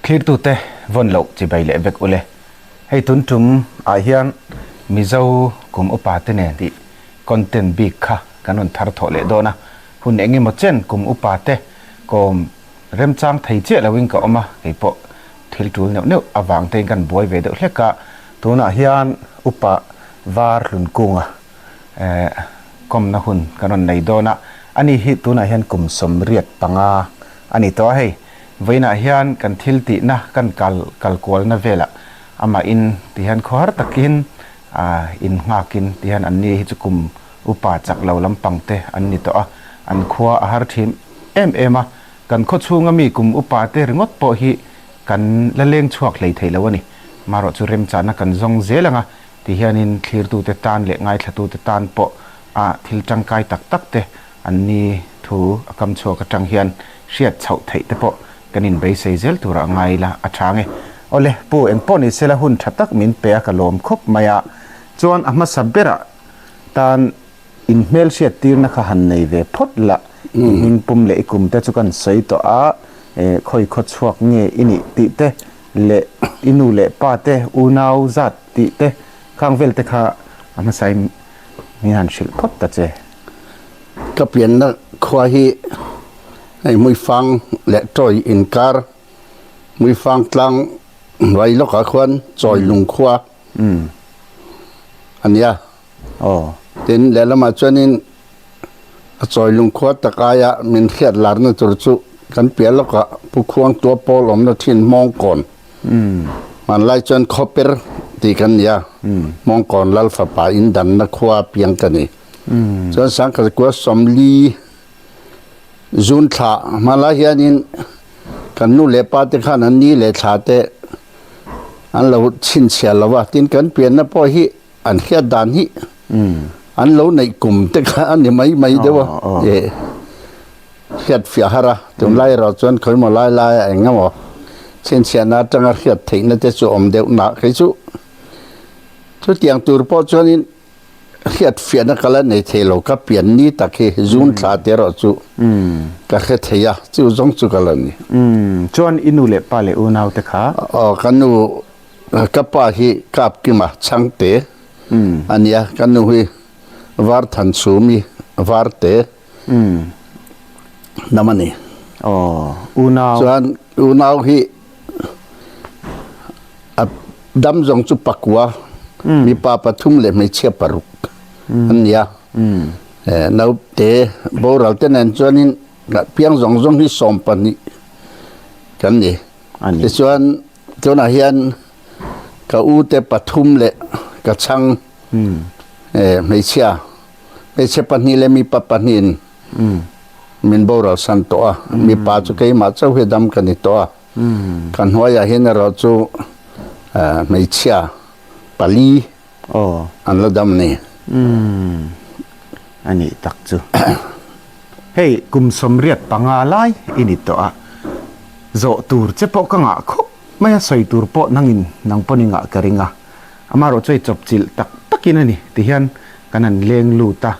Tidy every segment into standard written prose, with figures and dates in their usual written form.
clear tu te von lo chi bai le vek ule hei tun tum a hian mizo kum upa te ne di content big kha kanon thar tho le dona hun engi mo chen kum upa te kom rem chang thei che lawing ka oma hei po thil tul neu neu awang te kan boi ve de hleka tuna hian upa var lun kunga kom na hun kanon nei dona ani hi tuna hian kum som riat panga ani to hei veina hian kan thil ti na kan kal kol na vela ama in ti hian khwar takin in ngakin ti hian anni hi chukum upa chak lo lampang te anni to an khwa a har thim ema kan kho chunga mi kum upa te ringot po hi kan la leng chuak lei thei lawani maro chu rem chana kan zong zelanga ti hian in thlir tu te tan le ngai thatu te tan po thil tangkai tak tak te anni thu akam chhuak atang hian hriat chho thei te po kanin bei seizel tura ngai la athange ole pu eng poni sela hun thatak min pe ka lom khop maya chuan ama sabera tan in mel hriat tir na kha han nei ve phot la in pum le ikum te chukan sei to a khoi kho chuak nge ini ti te le inu le pa te unau zat ti te khang vel te kha ama sai mi han shil phot ta che ka pian na khwa hi ai mui fang le troi in kar mui fang tlang vai lo ka khwan choi lung khwa ania tin le lama chuanin choi lung khwa takaya min khiat lar na tur chu kan pial lo ka pu khuang to pol om na thin mong kon man lai chuan khoper ti kan ya mong kon lal fa pa in dan na khwa piang kani chuan sang ka ko somli zun tha mala hianin kan nu le pa te khan an ni le tha te an lo chin chia lawa tin kan pian na po hi an khia dan hi an lo nei kum te kha an ni mai dewa e khiat fia hara tum lai ro chuan khoi mo lai engamo chin chia na tanga khiat thei na te chu om deuh na khai chu tiang tur po chuanin khiat fia na kala nei thelo ka pian ni takhe zun tha te ro chu ka khe theya chu zong chu kala ni chuan inu le pa le unau te kha kanu ka pa hi kap ki ma chang te ania kanu hi war than sumi war te namani unau hi dam zong chu pakwa mi pa pathum le me che paruk ania nau te boral te nan chuanin piang zong hi som pani kan ni te chuan tona hian ka u te pathum le ka chang me che pani le mi pa panin min boral san to mi pa chu kai ma chau he dam kan ni to kan hoya hin ro chu me chia pali an la dam ni ani tak chu hei kum som riat panga lai ini to zo tur che po ka nga kho maya soi tur po nangin nang poninga karinga amaro choi chop chil tak takin ani ti hian kanan leng lu ta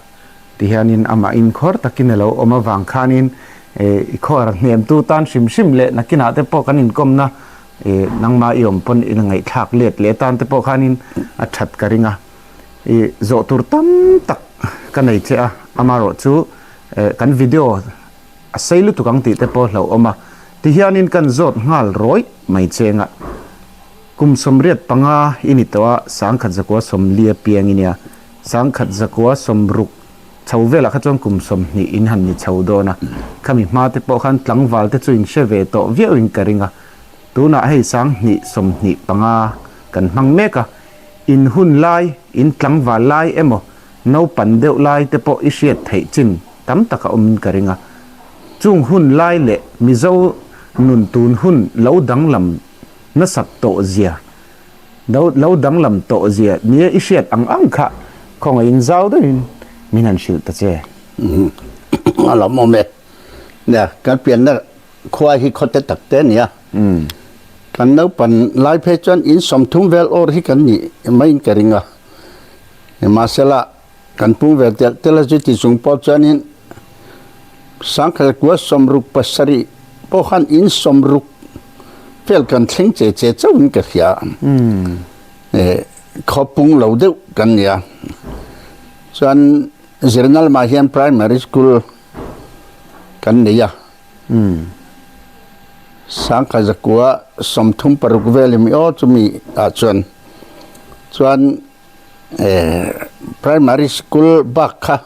ti hianin ama in khor takin lo oma wang khanin khor ngem tu tan sim le nakina te po kanin komna nangma iom pon in ngai thak let le tan te po khanin a that karinga zo tur tam tak kanai che amaro chu kan video a seilu tukang ti te po hlo oma ti hianin kan zot ngal roi mai chenga kum somriat panga ini to sang khat zakwa somlia piang inia sang khat zakwa somruk chawvela kha chong kum som ni in han ni chawdona khami ma te po khan tlangwal te chuing sheve to viewing karinga tuna hei sang ni som ni panga kan mang meka in hun lai in tlangwal lai emo no pan deuh lai te po ishiat thei chin tam taka karinga chung hun lai le mizo nun tun hun lo dang lam na sap to zia lo dang lam to zia nia ishiat ang kha khong in zau do in minan shil ta che ala mo me ne kan pian na khwa hi khote tak te nia kan no pan lai phe chan in som thum vel or hi kan ni mai karinga masala kan pung vel te la ji ti sung po chanin sang khal kwa somruk pasari po khan in somruk เฟลกันเทงเจเจเจ้าวินกะเขียเขาปุงเหลาเดียวกันเนี่ยส่วนเจริญนัลมาเฮียน primary school กันเนี่ยสังกัดกัวสมทุมปรุกเวลิมีจุมีส่วน primary school บักค่ะ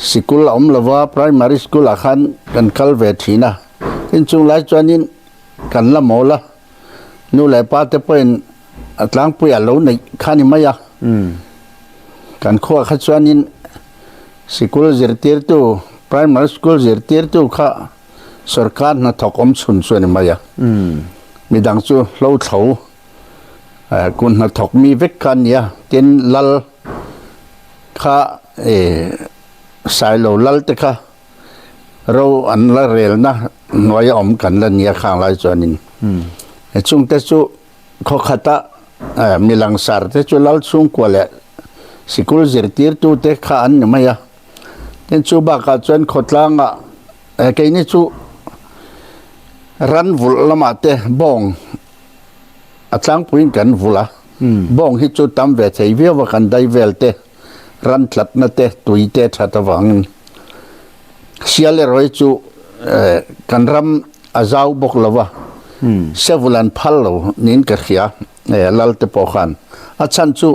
สกุลอมลาวา primary school อาคารกันคัลเวทีนะที่จุงไล่ส่วนนี้กันละโมละนู่นแหละป้าจะเป็นหลังปุยเหลาในข้านี่ไม่ยากกันขั้วขัดส่วนนี้สกุลเจริญเติร์ตู primary school เจริญเติร์ตูค่ะสรการน่ะถกอมสุนส่วนนี้ไม่ยากมีดังจู่เล่าเถาคุณน่ะถกมีเวกกันเนี่ยเต็นลัลค่ะสายเหลาลัลเตค่ะเราอันละเรลนะหน่วยอมกันละเนี่ยข้างไรส่วนนี้ช่วงแต่จู่เขาขัดมีหลังสารแต่จู่ลัลช่วงกว่าแหละสกุลเจริญเติร์ตูเตข้าอันนี่ไม่ยากเต็นจู่บักส่วนขดล่างแค่นี้จู่รันวุลละมาเตบ้องอาจารย์พูดกันวุละบ้องที่จู่ตามเวทีเวียว่ากันได้เวลเตรันหลัดนั่นเตตุยเตชัดวังเสียเลยร้อยจู่กันรำอาจาวบกละวะเสวุลันพัลโลนินกระเขียลัลเตปอขันอาจารย์จู่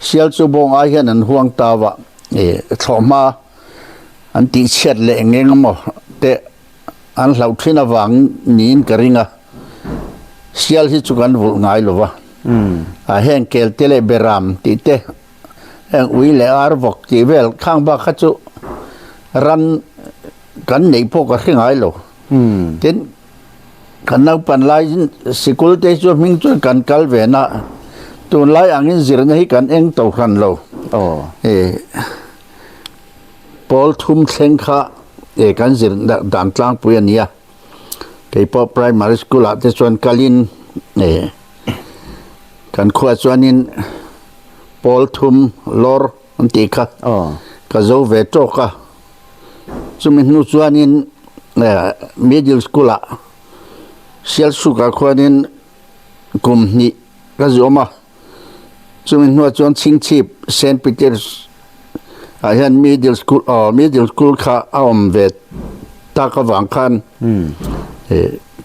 เสียจู่บ้องอาเฮียนันห่วงตาวะทอมาอันที่เช็ดเลยเงี้ยมั้งเตอันเหล่าที่นวังนินกระริงะเสียที่จู่กันวุลง่ายละวะเฮงเกลเตเลเบรามติเตเฮงวิเลอาร์วกจีเวลข้างบ้านข้าจู่รันกันในพวกกระริงง่ายละเต็นกันนับปันไลสกุลเตจู่มิงจู่กันกัลเวนะตัวไลอังอินจิรนี่กันเองตัวขันละพอลทุ่มเซงข้ากันจิรด่านกลางปุยเนี่ยไอ้พอ primary school อาจจะส่วนกาลินกันขวดส่วนนี้พอลทุ่มลอร์อันติค่ะก็จะเวทโต้ค่ะสมัยนู้นส่วนนี้middle school เชลสุกขวดนี้กุมนี่ก็จะมาสมัยนู้นส่วนชิงชีพเซนต์ปีเตอร์สเห็นmiddle school ค่ะเอาเวทตากวังคัน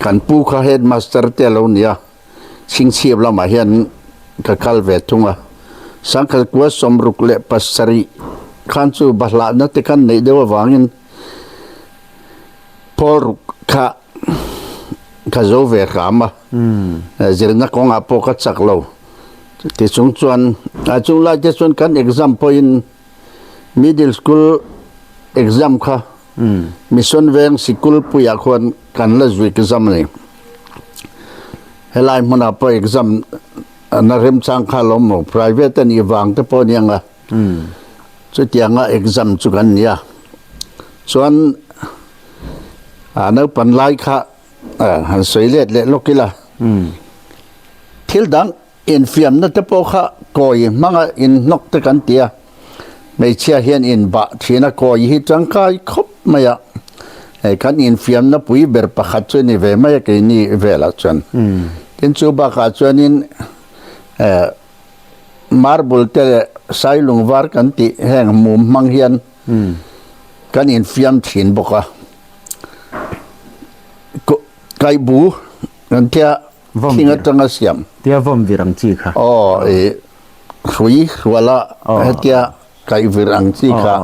กันปูเขาเฮดมาสเตอร์เตลล์เนี่ยชิงชีพเรามาเห็นกับคัลเวตุงสังกัดกัวสมรุกเละปัสสรีขันสู่บัลลังก์นั่นกันในเดียววังอินพอรุกข้าโจเวรามเจริญนักของอาโปกัดสักโลที่สงชวนจุงไล่ที่สวนกัน example in middle school exam ค่ะมิส่วนเวงสกุลปุยควรกันละจุย exam นี่เฮลัยมันเอาไป exam นักเรียนช่างข้าล้ม private นี่วางแต่พอเนี่ยงสุดยังexam จุกันเนี่ยส่วนนักปันไลค่ะหันสวยเล็ดเล็ดลูกกี่ละทิลดังอินฟิมนั่นแต่พอค่ะก่อยมังอินนกตะกันเตียไม่เชื่อเห็นอินบะที่นักก่อยฮิจังกายคบไม่ยะกันอินฟิมนั่นปุยเบอร์ปะขัดชวนนี่เวไม่ยะกินนี่เวละชวนกินจูบะขัดชวนนี่มาร์บุลเตลไซลุงวาร์กันติแห่งมุมมังเฮียนกันอินฟิมถินบกะไก่บูนั่นเทียที่งัดจังเสียมเทียว่มวิรังจีค่ะคุยหัวละเทียไก่วิรังจีค่ะ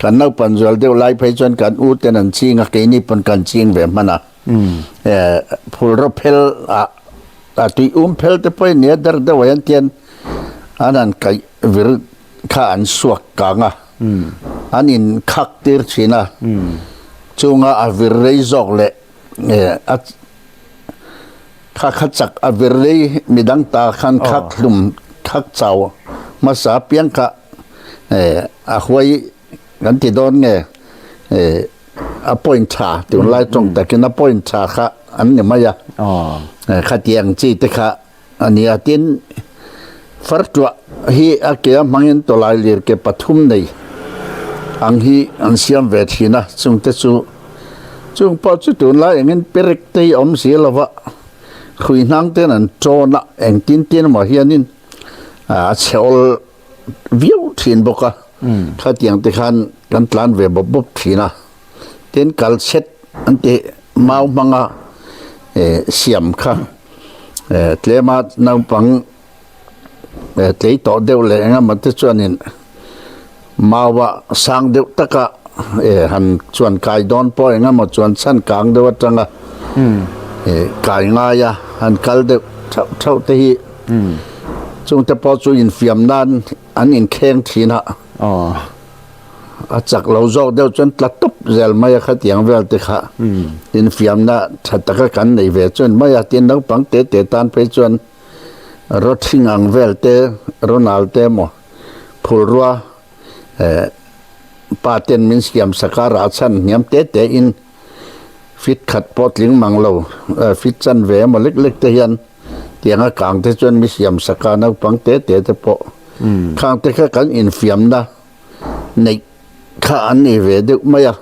กันนักปัญญาเดียวไล่ไปจนกันอูเตนันจีงกินี่เป็นกันจีงแบบมันพูดรับเพลตุยเพลแต่ไปเนี่ยเดินวันเทียนอันนั้นไก่วิรข้าอันสวกกางอันนี้คักตีร์ชีนะช่วงอาวิเรย์จอกเล่ข้าขัดจักอาวิเรย์มีดังตาขันขักลุ่มขักเจ้ามาสาเปียงข้าอาหวยกันที่โดนไงอาปอยน์ชาที่วันไล่ตรงแต่กินอาปอยน์ชาข้าอันนี้ไม่ยากข้าเตียงจีตข้าอันนี้อาทินฟัดตัวฮีอาเกียมังยินตัวลายเลียร์เก็บปฐุมในอังฮีอันเสียมเวทีนะซึ่งเตจู chung po chu tun la engin perek te om si lawa khui nang te nan chona eng tin ma hianin a chol view thin boka kha tiang te khan kan tlan ve bob thina ten kal set ante mau manga siam kha tlema nau pang tlei to deu le nga ma te chuanin mawa sang deu taka han chuan kai don po nga ma chuan san kang deu atanga kai nga ya han kal deu thau te hi chung te po chu in fiam nan an in kheng thina a chak lo zo deu chuan tla top zel mai kha tiang vel te kha in fiam na thataka kan nei ve chuan mai a tin nang pang te tan pe chuan rothing ang vel te ronald te mo phulrua paten min siam sakara chan niam te in fit khat potling manglo fit chan ve mo lek te hian tianga kang te chuan mi siam sakana pang te po khang te kha kan in fiam na nei kha an ni ve de maya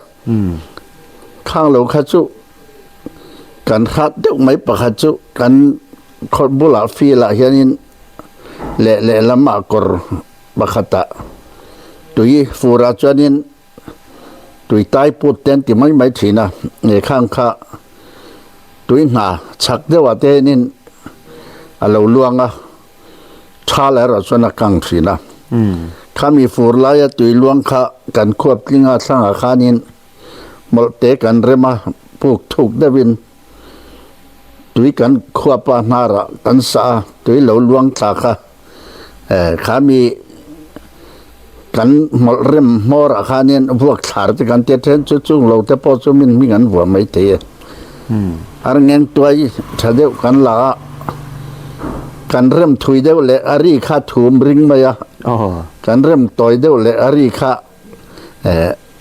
khang lo kha chu kan khat de mai pa kha chu kan khot bula fi la hianin le lama kor bakhata tui fura chuanin tui tai put ten ti mai thina nge khang kha tui na chak dewa te nin alo luanga thala ra chuna kang thina khami fur la ya tui luang kha kan khop tlinga thanga khanin molte kan rema puk thuk dawin tui kan khwapa nara kan sa tui lo luang tha kha khami kan mol rem mor khanin buak thar te kan te then chu chung lo te po chu min mi gan wa mai te ar ngen tuai thadeu kan la kan rem thui deu le ari kha thum ring maya kan rem toy deu le ari kha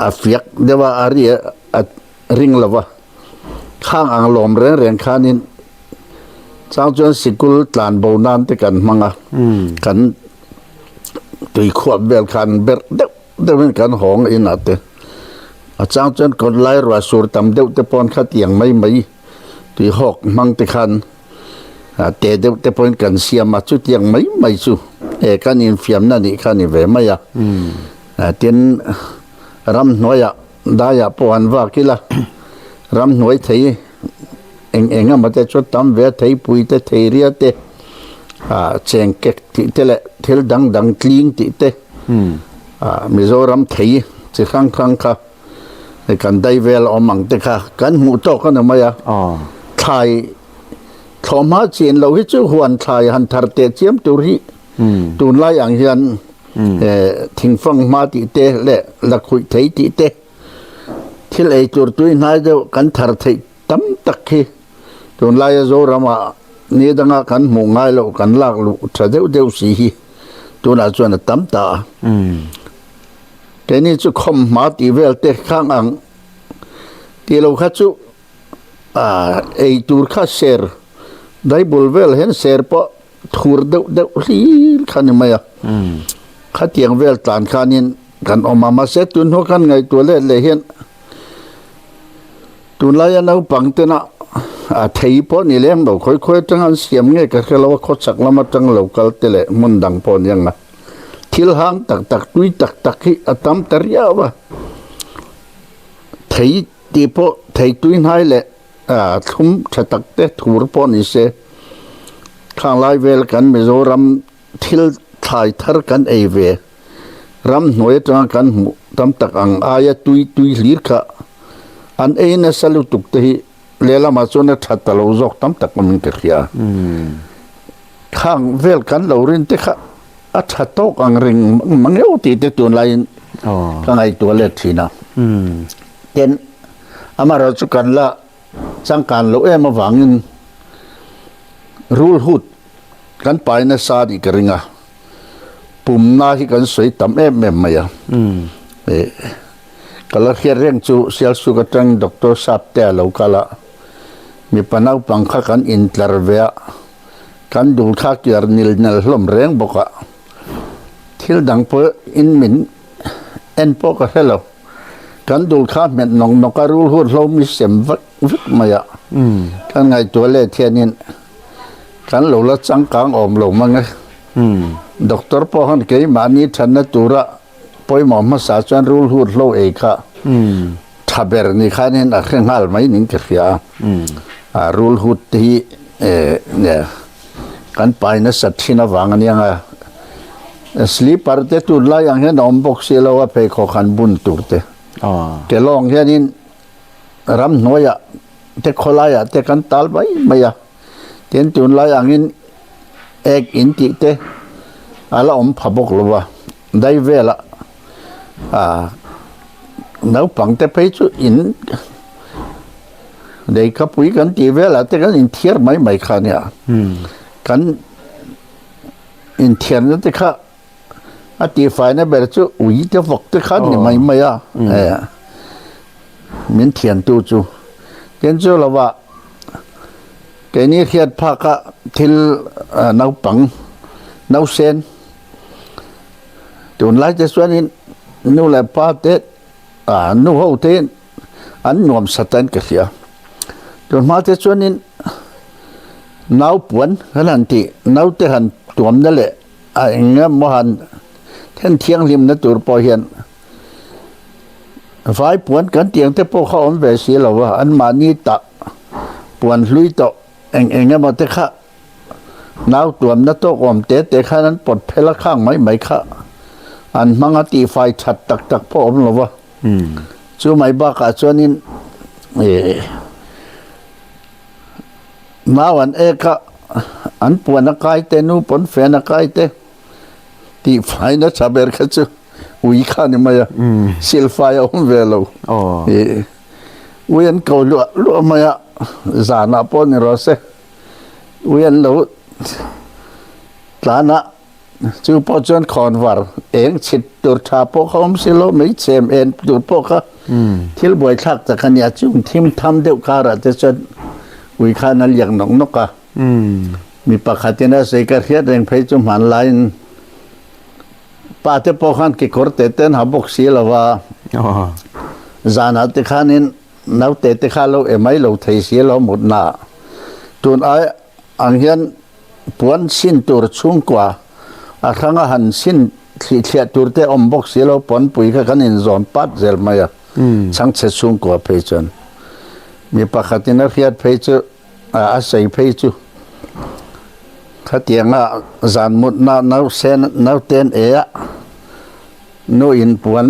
a fiak dewa ari a ring lawa khang ang lom reng khanin chang chuan sikul tlan bo nan te kan manga kan tui khwap bel khan ber deu kan hong in ate a chang chuan kon lai ro sur tam deu te pon kha tiang mai tui hok mang te khan te deu te pon kan siam ma chu tiang mai chu kan in fiam na ni khan ni ve maya tin ram noya daya pon wa kila ram noi thei eng ma te chu tam ve thei pui te thei ria te cheng kek ti te le thil dang tling ti te mizoram thei chi khang kha kan dai vel omang te kha kan mu to kan ma ya thai thoma chen lo hi chu huan thai han thar te chiam tu ri tun lai ang hian thing fang ma ti te le la khui thei ti te thil ei tur tu nai de kan thar thei tam tak khi tun lai zo rama ni danga kan mu ngai lo kan lak lu thadeu si hi tuna chuan tam ta ke ni chu khom ma ti vel te khang ang ti lo kha chu ei tur kha ser dai bul vel hen ser po thur deu ri khan maya kha tiang vel tlan khanin kan omama se tun ho kan ngai tu le hen tun la ya nau pang te na thei po ni lem do khoi tang an siam nge ka khelo kho chak lama tang local tele mun dang pon yang thil hang tak tui tak hi atam taria wa thei ti po thei tui nai le thum thatak te thur po ni se khang lai vel kan mizoram thil thai thar kan ei ve ram noi tang kan tam tak ang aya tui lir kha an ei na salu tuk te hi lela ma chona thatta lo jok tam tak min ke khia khang vel kan lo rin te kha a thatok ang ring mangeu ti te tun lain ka ngai to le thina ten amaro chu kan la chang kan lo em awangin rul hut kan paina sa di keringa pum na hi kan soi tam em maya kala khiar reng chu sial su ka tang doctor sap te lo kala mi panau pangkha kan intlarvea kan dul kha kyar nil nal hlom reng boka thil dang po in min en po ka hello กันดูข้าเม็ดนองการูลหูดเรามีเสียมวักมาอะกันไงตัวเล่เทียนินกันเราละจังกลางอมเรามั้งไงด็อกเตอร์พอหันเกยมานี่ฉันนะตัวระปอยหมอมาสาจวนรูลหูดเราเองค่ะถ้าเบอร์นี่ข้านี่นักเรียนหัลไม่นิ่งกันอ่ะรูลหูดที่เนี่ยกันไปนะสัตว์ที่น่าวังนี่ไงสลีปปาร์เตตุลายังเห็นอมบอกเสียแล้วว่าไปขอขันบุญตุเตเกลองเฮนินรำน้อยะเตขลายะเตกันตัลไปไม่ยะเตียนตุลายังอินเอกอินติเตอะไรอมพบกลัวได้เวละน้าปังเตไปจูอินเด็กขับวิ่งกันตีเวละเตกันอินเทียร์ไม่ขาเนี่ยกันอินเทียร์นั่นเตค่ะอาตีไฟนั่นแบบจู่อุ้ยเตฟักเตค่ะนี่ไม่อะมีเทียนตู้จู่เทียนจู่ละว่าแกนี่เขียนพักทิลน้าปังน้าเซนตุนไล่จะส่วนนี้นู่นแหละป้าเต็ดนู่นเขาเต็ดอันนวมสตันกันเสียตุนมาจะส่วนนี้น้าปวนขนาดที่น้าเตหันตัวนั่นแหละเงี้ยมหันเท่นเที่ยงริมนั่นตัวปอยเห็นไฟปวนกันเตียงแต่พวกเขาอันแบบเสียแล้วว่าอันมานี่ตะปวนลุยต่อเงี้ยมาเตะข้าน้าตัวนั่นโตอมเตะข้านั้นปลดเพลข้างไม่ข้าอันมังตีไฟชัดตักพ่ออมหรอวะจู่ไม่บ้ากาส่วนนี้มาวันเอกะอันปวนนักไก่เตนูปนแฟนนักไก่เตตีไฟนั่นชาเบอร์กันจู่วิคานี่มาอะซิลไฟเอาเวลวิญเขาลัวมาอะจานาปนิรสวิญเราตานะจู่พอจนคอนวาร์เองชิดตัวชาพวกเขาไม่รู้ไม่เชื่อเองตัวพวกเขาที่บ่อยชักจากขณะจู่ทีมทำเดียวกันแต่จนวิคานั่นอย่างน้องนกอะมีปากขัดที่น่าเสียกันเฮียเร่งไปจุ่มหันไลน์ป้าเตปอขันกิโคร์เตเตนหาบกสีละว่าจานหัดที่ขันินน้าเตติข้าเราไม่เราไทยเสียเราหมดหน้าตุนไออังเฮียนปวนสินตัวชุ่งกว่าครั้งหันสินที่เทียตัวเตอมบกสีเราปนปุ๋ยกันอินจอนปัดเซลมาช่างเชชุ่งกว่าเพจนมีปากขัดที่น่าเฮียเพจอาศัยเพจขัดเตียงจานมุดน้าเซนน้าเตนนู่อินปวน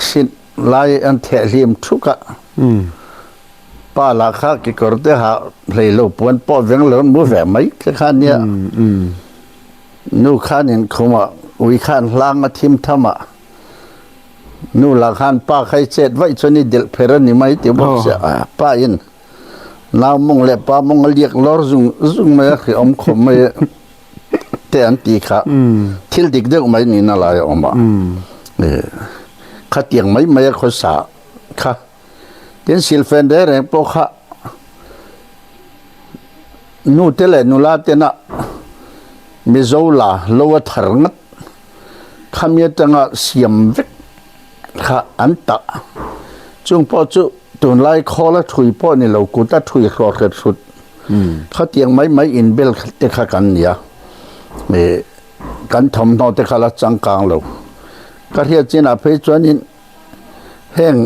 สินไล่อันเทลิมทุกะป้าลักข้ากิกรเตหาเลยลูกปวนป้อเวงหลนมือแหวไม่ข้าเนี่ยนู่ข้านี่เขามาวิข้านล้างทิมธรรมะนู่ลักข้านป้าใครเจ็ดไว้ชนิดเดลเพรนี่ไม่ติบอกเสียป้าอินน้ามงเล็บป้ามงเลียกลอร์ซุงไม่คืออมขมไม่เตอันตีข้าทิลดิกเด็กไม่นี่น่าลายออกมาข้าเตียงไม่ข้อสาข้าเดี๋ยวสิลเฟนเดอร์เองพวกข้านู่เตเลนู่ลาเตนะมิโซลาโลวทาร์งัดข้ามีตั้งเสียมวิกข้าอันตะจงพอจุตุนไล่คอละถุยพ่อนี่เรากูตัดถุยคอเกิดสุดข้าเตียงไม่อินเบลเตข้ากันเนี่ยกันทำนอเตข้าละจังกลางเราก็เรียกจีน่าไปจวนนี้แห่ง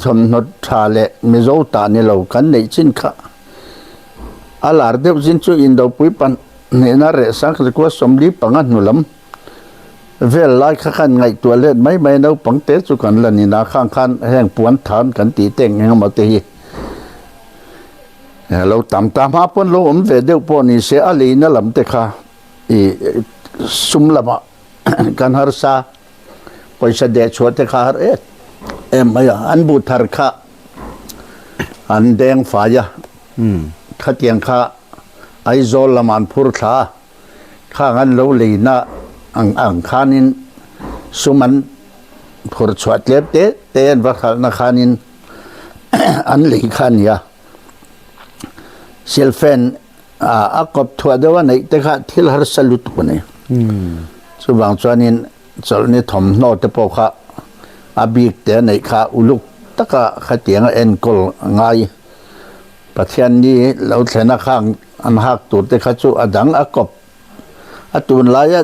ชมนดชาเลมิโซตานี่เรากันในจินข้าอาลาร์เดวจินจูอินดาปุยปันเนี่ยน่าเรศสังเกตว่าสมดีปังอันนุลมเวลไล่ข้ากันไงตัวเล็ดไม่เราปังเตสุกันละนี่นาข้างคันแห่งปวนฐานกันตีเต็งแห่งมาตีเราตามหาปนเราเวเดียวปนนี่เสียอะไรนั่นลำเตข้าซุ่มละมากันฮาร์ซาไปเสด็จชวดเตข้าฮาร์ไม่อันบูทาร์ข้าอันแดงฝ่ายข้าเตียงข้าไอโซลมันพูดข้าข้างันเราลีน่าอังข้านินสุมันพูดชวดเล็บเตนว่าข้านักข้านินอันลีข้านี่เซลเฟนกบทัวเดวันไหนแต่ข้าที่ฮาร์สลุตคนนี้สุบางส่วนนี้จอนี่ทอมโนเตปข้า อาบีกแต่ในข้าอุลุกตะกะขัดเตียงเอ็นกลง่ายประเทศนี้เราเสนาข้างอันหักตัวแต่ขัดจูอดังอากบตุนลาย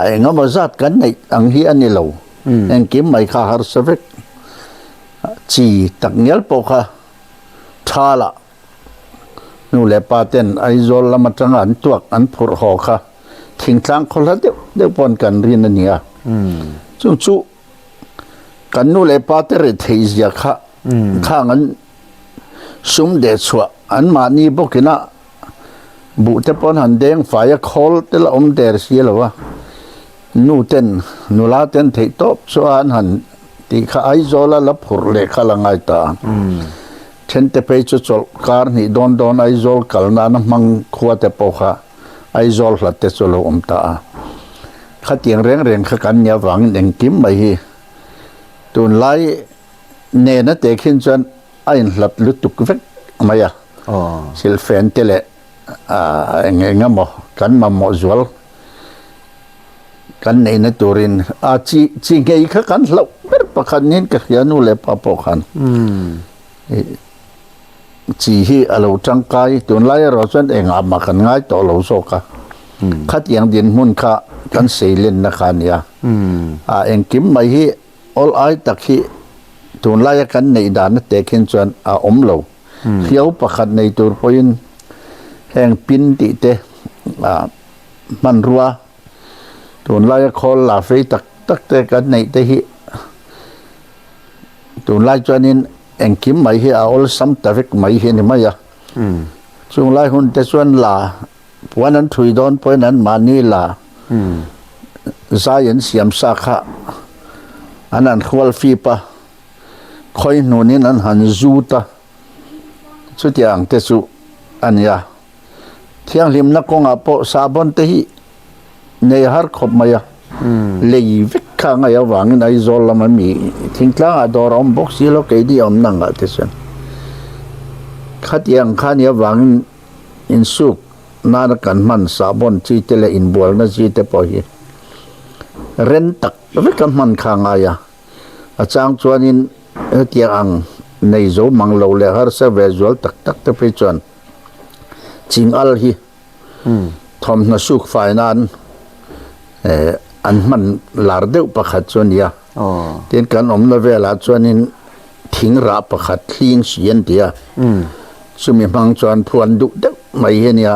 เองมาจัดกันในอังฮีอันนี้เราเองกิมไม่ข้าหาสเวกจีตักเนียลปกะทาละนู่นแหละปาเต้นไอโซลละมาจังอันตัวอันผูกหอกะทิ้งทางคนละเดี๋ยวปนกันเรียนเนี่ยจุ่จุกันนู่นแหละปาเตอร์เทียค่ะข้างอันสุ่มเด็ดชัวอันมานี่บอกนะบุตรปนหันแดงฝ่ายคอลเตละเดรเสียหรอวะนู่เต้นนู่ลาเต้นเทตบส่วนหันที่ข้าไอโซลละผูกเล็กข้าละไงตาเช่นแต่ไปจุดจบการนี่โดนไอโซลกัลนานะมังขวดแต่ปอกะไอโซลหลัดแต่โซโลตาข้าเตียงเร่งข้ากันยาหวังเองกิมไปฮีตุนไล่เนนะเตคินจนไอ้หลับลุตุกเวกมาอ่ะสิลเฟนเตเลเงมอกันมาหมอจวลกันเนนะตูรินจีเงยข้ากันหลับเป็นประคันนี้ก็ยานูเลปะปอกันจีฮีอโลจังไกตุนไล่เราจนเองอามากันง่ายต่อเราโซกะขัดยังดินมุนข้ากันเสลินนะคันยาเองกิมไม่ฮีall I ตักฮีตุนไล่กันในด่านเตคินจวนอมโลเขียวประคันในตัวพยินแห่งปินติเตมันรัวตุนไล่คอลลาเฟตักเตกันในเตฮีตุนไล่จวนินเองกิมไม่ฮีall ซัมตะเวกไม่ฮีนี่ไม่ยะจุงไล่หุ่นเตส่วนลาวันนั้นถุยโดนพอยนั้นมานี่ลาใจเย็นเสียมสักะอันนั้นขวลฟีปะคอยโน่นนี่นั้นหันจูตาสุดอย่างเตสุอันยาเที่ยงริมนักกงอาโปซาบอนเตฮีในฮาร์ขบมายาเลยวิกข้างยาวังในโซลมันมีทิ้งกลางดอรอมบ็อกซี่โลกดีอมนังเตสันขัดยังข้ายาวังอินสุกนานักันมันซาบอนจีเตเลอินบัวนะจีเตปอฮีเรนตักวิกันมันข้างยาอาจารย์ชวนินเตียงในโซมังโลเลหาร์เซเวจวลตักเตไปจวนจิงอัลฮีทอมนาสุกไฟนั้นอันมันลาร์เดวประคัดจวนยาเตียนกันอมนาเวลาจวนินทิ้งราประคัดทิ้งเสียนเดียสุมีมังจวนพวนดุเดวไม่เห็นยา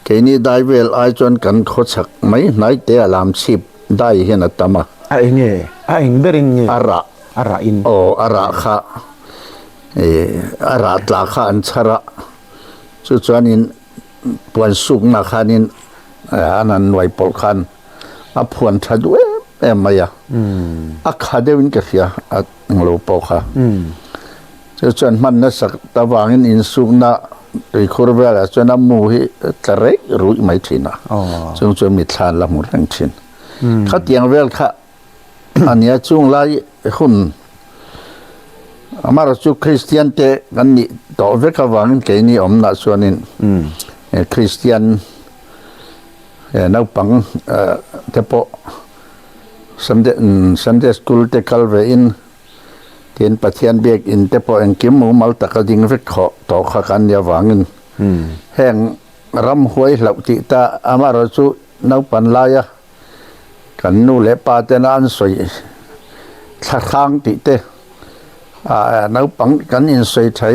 แค่นี้ได้เวลไอจวนกันโคชักไม่ไหนเตะลามชิบได้เห็นตามาเองเบริงอาระอินอาระข้าอาระตาข้าอันชระส่วนนี้ปวนสุกนักขานินอันนั้นไว้ปลคันพวนทัดด้วยมายาขาเดวินก็เสียอังโลปค่ะส่วนมันนั่นสักตะวางินอินสุกนะโดยคุรเวลาส่วนน้ำมูฮิตะเรกรู้ไม่ถินะส่วนมิทานละมุรังชินข้าเตียงเวลค่ะอันนี้จุงไล่หุ่นมาราจุคริสเตียนเตกันนี่ต่อเวกวังเกนี่อมนาส่วนนี้คริสเตียนนักปังเทปโซันเดสกูลเตคัลเวอินเทียนปัทยันเบกอินเทปเองกิมมูมัลตะกดิ่งเวกขอต่อข้ากันยาวังแห่งรำหวยเหล่าจิตาอามาราจุนักปันลายกันนู่เลปาเตนันสวยสักครั้งติเตนักปังกันอินสวยใช้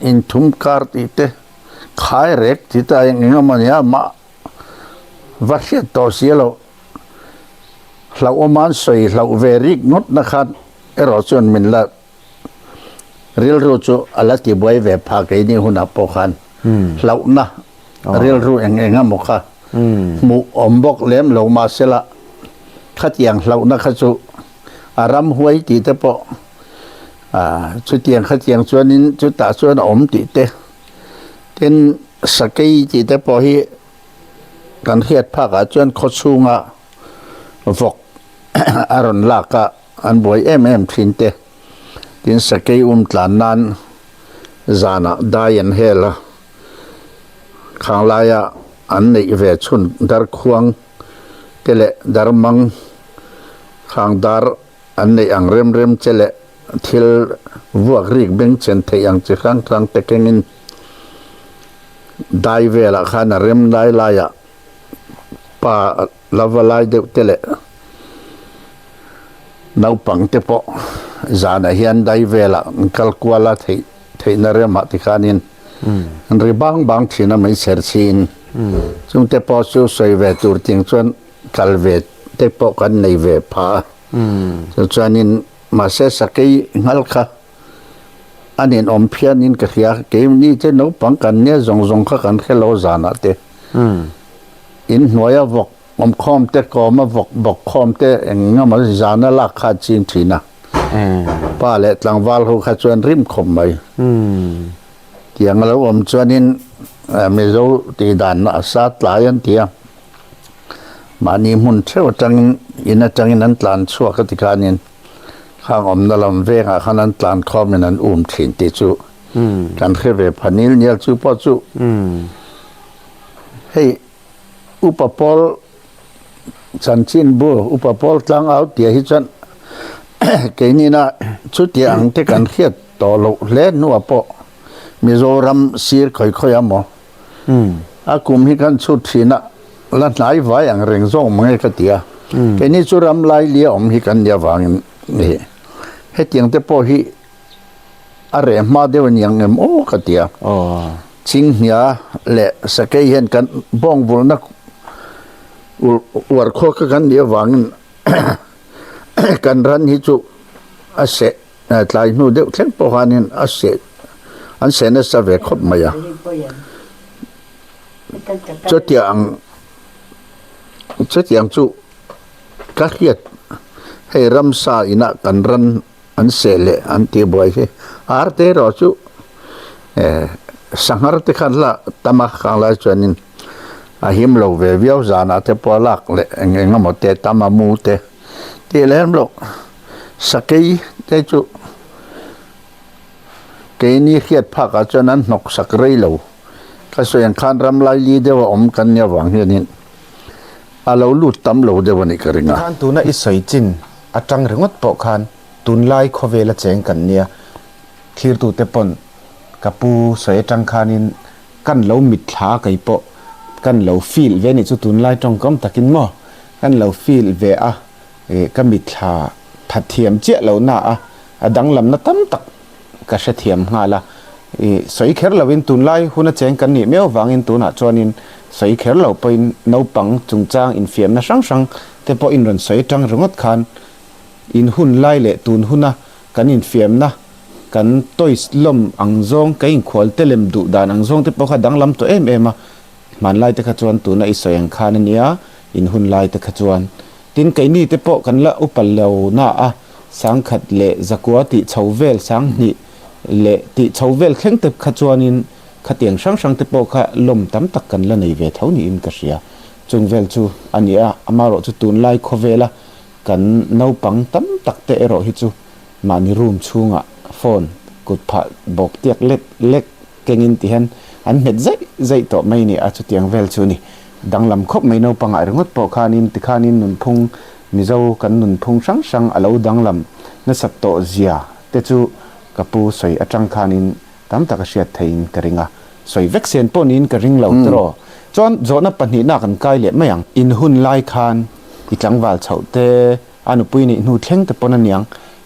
อินทุมการติเตขายเร็กติตาอย่างเงี้ยมันเนี่ยมาวัดเสียต่อเสียเราอมันสวยเราเวริกงดนะครับรอจนมินละเรียลรู้จูอะไรที่บวยเวพาเกนี่หุ่นอัปคันเรานะเรียลรู้อย่างเงี้ยมุขะมุอมบกเลี้ยมเรามาเสละขัดยังเรานะขัดจูอารมหวยติเตปอชุดยังขัดยังส่วนนี้ชุดตาส่วนอมติเตเป็นสกีติเตปอฮีการเฮ็ดภาคจวนโคชูงะฟกอารอนลากะอันบวยทินเตเป็นสกีตลานนั้นจานะได้ยันเฮละข้างลายอันในเวชุนดาร์ควงเตเลดาร์มังข้างดาร์ อันนี้อังเริ่มเจเลทิลวัวกรีกเบงเซนเทียงจะครั้งเตกิงินได้เวลาขนาดเริ่มได้ลายป่าลาวลายเดวเตเลนาปังเตปอจานเฮียนได้เวลาคัลกัวลาที่นเรมาติคานินริบางที่นั่นไม่เสร็จสินจุงเตปอสูสวยเวตูร์ติงชวนคัลเวเตปอกันในเวพาจวนนินมาเสสกีงัลค่ะอันนี้อมเพียนินก็เขียเกมนี้จะนาปังกันเนี่ยจงค่ะกันแค่เราจานาเตอินหัวยาวกอมคอมเตก็มาบอกคอมเตเองงั้นมาจานาลักขาจีนทีนะป้าเล็ดหลังวาลหูขจวนริมคมไปเกี่ยงแล้วอมจวนินไม่รู้ตีด่านอาซาตหลายอันเดียมานี่มุนเชื่อจังอินจังอินนั้นตลานชั่วกติกานินข้างอมนั่งเวงข้างนั้นตลานคอมนั้นถิ่นติจูการเคยเวพันิลเนี่ยจูปอจูให้อุปปอลสันชินบัวอุปปอลตั้งเอาเดียฮิจันเกนี่นะชุดอย่างที่กันเขียดต่อโลเล่นนัวปอมิโซรัมซีร์ค่อยๆอ่ะหมออากุมฮิกันชุดที่นะลันไหลไว้อย่างเร่งส่งมันก็เดียเกนี่จุรัมไล่เลี้ยอมฮิกันเดียวางนี่ให้เตียงแต่ปอฮิอะไรมาเดี๋ยวนี้ยังโอ้ก็เดียชิงเหียเละสกายเห็นกันบ้องบุลนักวัดโคกกันเดียววางกันรันฮิจุอาเสตลายนู่นเดี๋ยวเช่นพวกนี้อาเสอันเสนสเวคบมาจุดอย่างจุกักเกียดให้รำซาอินะกันรันอันเสเลอันที่บ่อยอาร์เตอร์จุสังหารติขันละตามขังละจวนินอาหิมโลเววิวจานาเตปอลักเลงงมเตตามามูเตที่เล่มโลสกีเตจุเกนี่เขียดพักอาจนั้นนกสักไรโลก็ส่วนขันรำไลลีเดวอมกันเนี่ยหวังเฮียนินอาเราลุดตำโลเดวนี่กริงอ่ะขันตัวน่ะอิสอยจินอาจังเรื่องวัดปอขันตุนไลขเวละเจงกันเนี่ยทีร์ตูเตปอนกับปูสวยจังคานินกันเรามิดขาไก่ปอกันเราฟีลเวนี่จุตุนไล่จงก้มตะกินหม้อกันเราฟีลเวอะก็มิดขาผัดเทียมเจี๊ยเราหน้าดังลำน่ะตั้มตักก็เสถียมงาละสวยเขรเราวินตุนไล่หุ่นเจงกันนี่ไม่เอาวางอินตุนจวนินสวยเขรเราไปน้าปังจุงจางอินเฟียมนะสังแต่พออินรันสวยจังรงดคันอินหุ่นไล่เละตุนหุ่นนะกันอินเฟียมนะกันตัวอิสลมอังซงกันอินขวัญเตลิมดุดานอังซงแต่พอเขาดังลำตัวมันไล่ตะขจวนตัวน่ะอิสยังคานันเนี่ยอินหุ่นไล่ตะขจวนตินไก่นี่เตปอกันละอุปเลวน่าสังขัดเละจักวติชาวเวลสังนี่เละติชาวเวลเข่งเตปขจวนินขัดเตียงสังเตปอค่ะลมตั้มตักกันละในเวทเท่านี้อินกษยาจงเวลจูอันนี้อามารอจุตุนไล่ขเวละกันน้าปังตั้มตักเตะรอฮิจูมานิรูมชูงะโฟนกุดผัดบอกเตียกเล็กเก่งอินที่เห็นอันเม็ดใจต่อไม่เนี่ยอาจจะเตียงเวลชูนี่ดังลำคบไม่น้าปังอะไรงดปอคานินติคานินนุนพงมิเจ้ากันนุนพงสังอาลูดังลำนั่นสัตโตเจียเตจูกับปูสวยอาจังคานินตามตะกเสียไทยนกระริงสวยเวกเซียนปนินกระริงเหล่าตรอจอนโจนับปัญหาหนักกันไกลเลยไม่ยังอินหุ่นไล่คานอีจังวาลเฉาเตอนุปุยนี่นูเทงแต่ปนันยัง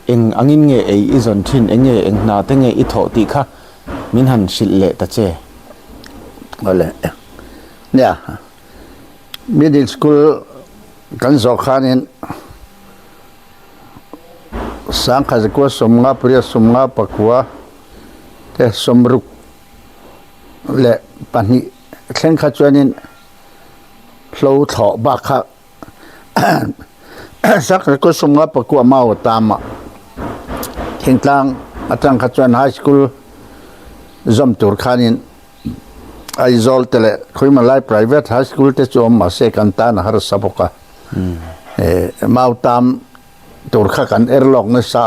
เองอังอินเงยอีจอนทินเองเงยเองนาเตเงยอิโถติค่ะมินหันสิเลตะเจอะไรเนี่ยmiddle school กันสอบขานินสังขารก็สมงาเปรียสมงาปักว่าแต่สมรุกและปัญหาเช่นขจวนินเราถอบักค่ะสักก็สมงาปักว่าเมาตามเข่งตังอาจารย์ขจวนไฮสคูลจอมตุรขานินไอโซลเตเลคุยมาไล่ private high school เตจอมมาเซกันตานะฮาร์สับกะมาตามตุรกกันเอร์ล็อกนสา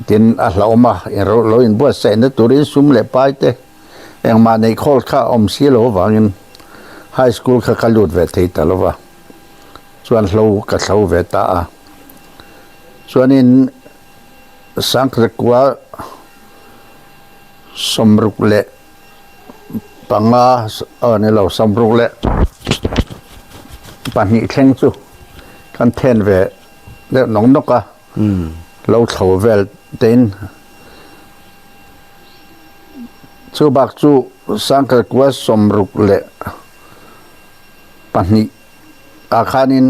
ดินอัลลอฮ์มาเราอินบัวเซนตุรินซุมเลปายเตยังมาในคอลข้าอมซีโลวังอินไฮสคูลข้าขลุดเวทีตลอดส่วนเราก็เราเวตา ส่วนนี้สังเกตว่าสมรุกเละปังอาเนี่ยเราสมรุกเละปันนี้เข่งจู่กันเทนเวเละน้องนกอะเราเถาเวลเต็นจู่บักจู่สังเกตว่าสมรุกเละปันนี้อาคาริน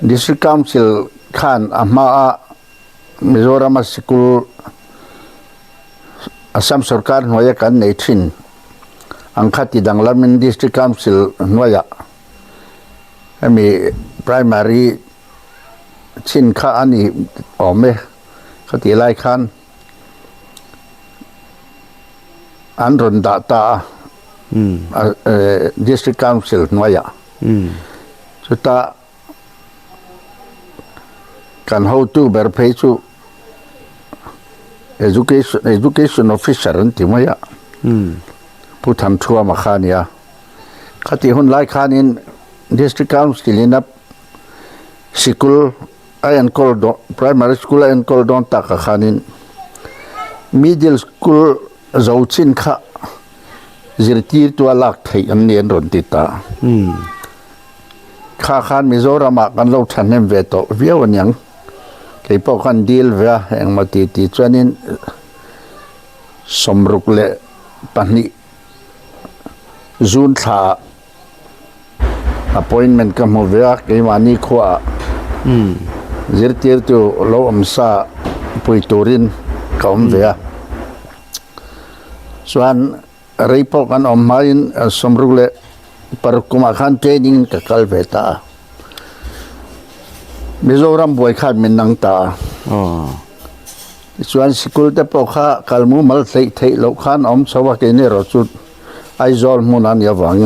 ดิสคัมซิลขันอามามิโซรามัสกุลอาสัมสุรการหน่วยกันในทินอังคติดังลามินดิสคัมซิลหน่วยมี primary ชินข้าอันนี้ออกไหมคติไล่ขันอันรุนดาตาดิสคัมซิลหน่วยสุดท้ายกันhow to berpecu education officer นั่นที่มั้ยผู้ทำชั่วมาขานี่คติหุ่นไล่ขานิน district council นับ school ไอ้อัน call primary school ไอ้อัน call ดอนตักขานิน middle school เจ้าชินข้าจิรตีตัวลักไทยอันนี้รนติตาข้าขานมิโซรามากันเราทันเห็นเวทเวียวันยังไอ้พวกกันดีลเวียเองมาตีจวนนี้สมรุกเละปันนี้จูนท่า appointment กับมือเวียไอ้วันนี้ขวาจิรตีตัวเราอมซาปุยตูรินกับเวียส่วนไอ้พวกกันอมมาอินสมรุกเละปรกุมาขันเทนิงกับคัลเวตามิโซรัมบวยขัดมินังตาส่วนสกุลเตปข้าคัลมูมัลเทยโลขันอมสวัสดิ์นี่รสุดไอจอลมุนันยาวัง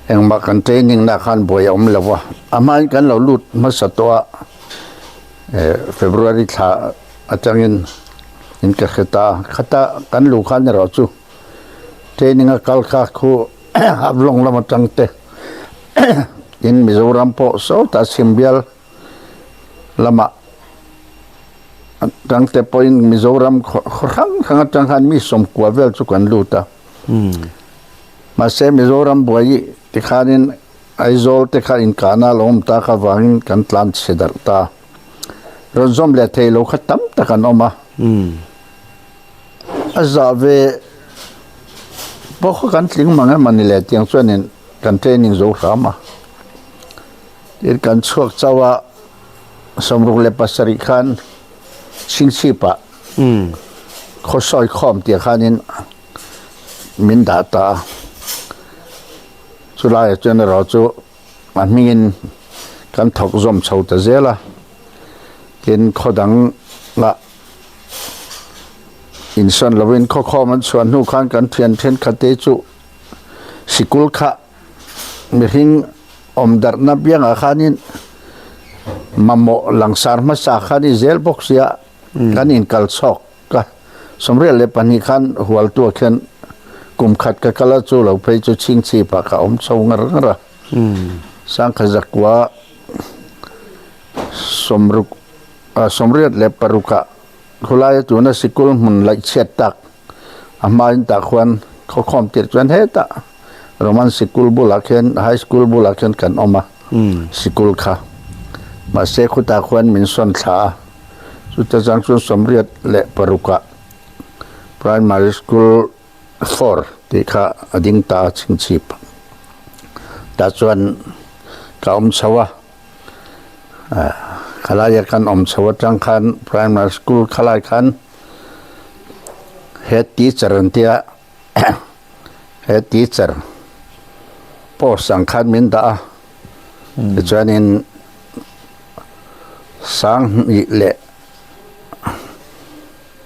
เองมากันเทนิงนักขันบวยอมเลวะอามันกันเราลุดมาสัตว์Februari ท่าอาจารย์อินเกษตาขัดกันลูกขันนี่รสุดเทนิงกัลข้าคูอับลงละมาจังเตอินมิโซรัมโปโซตัดสิมเบียลละมาจังเตปอินมิโซรัมครั้งจังหันมีสมกว่าเวลสุกันลูตามาเซมิโซรัมบวยที่ขานินไอโซลที่ขาอินกานาลมตาขวางินกันตลันเสดตารอนซอมเลเทโลขัดตั้มตะกันออกมาอาจจะเวพวกกันถึงมังมันนี่แหละที่ส่วนนี้กันเทรนนิ่งโซ่มาที่กันช่วงเช้าสมรุกเลปัสริขันชิงชีปะเขาซอยคอมที่ขันนี้มินดาตาสุดท้ายจนเราจูมันมีกันถกจอมเช้าตะเจล่ะกินขดังละอินสันละเว้นข้อมันส่วนหูขันกันเทียนขัดเตจูสิกุลขะมีหิงอมดาร์นับยังอาคานินมาโมหลังสารมาสาขานิเซลบ็อกเซียกันอินกัลซอกกะสมเร็จเลยปนิคันหัวตัวเข็นกุมขัดกับกะละจูเราไปจูชิงชีปะเขาอมทรงงระสังขจักว่าสมเร็จเลยปรุกะคุณลายตัวนั้นสิกุลมันไหลเช็ดตักอามาอินตะควันเขาคอมติดจนเฮตะโรมันสิกุลบุลักเห็นไฮสคูลบุลักเห็นกันออกมาสิกุลค่ะมาเสกุตะควันมินส่วนขาสุดท้ายจังส่วนสมเร็จและปรุกะ primary school 4ที่ข้าอดิงตาชิงชีพแต่ส่วนข้าอมสวะขลายกันอมสวัสดิ์ขัน primary school ขลายขัน head teacher อันที่head teacher พอสังขันมินดาจวนนี้สังอิเล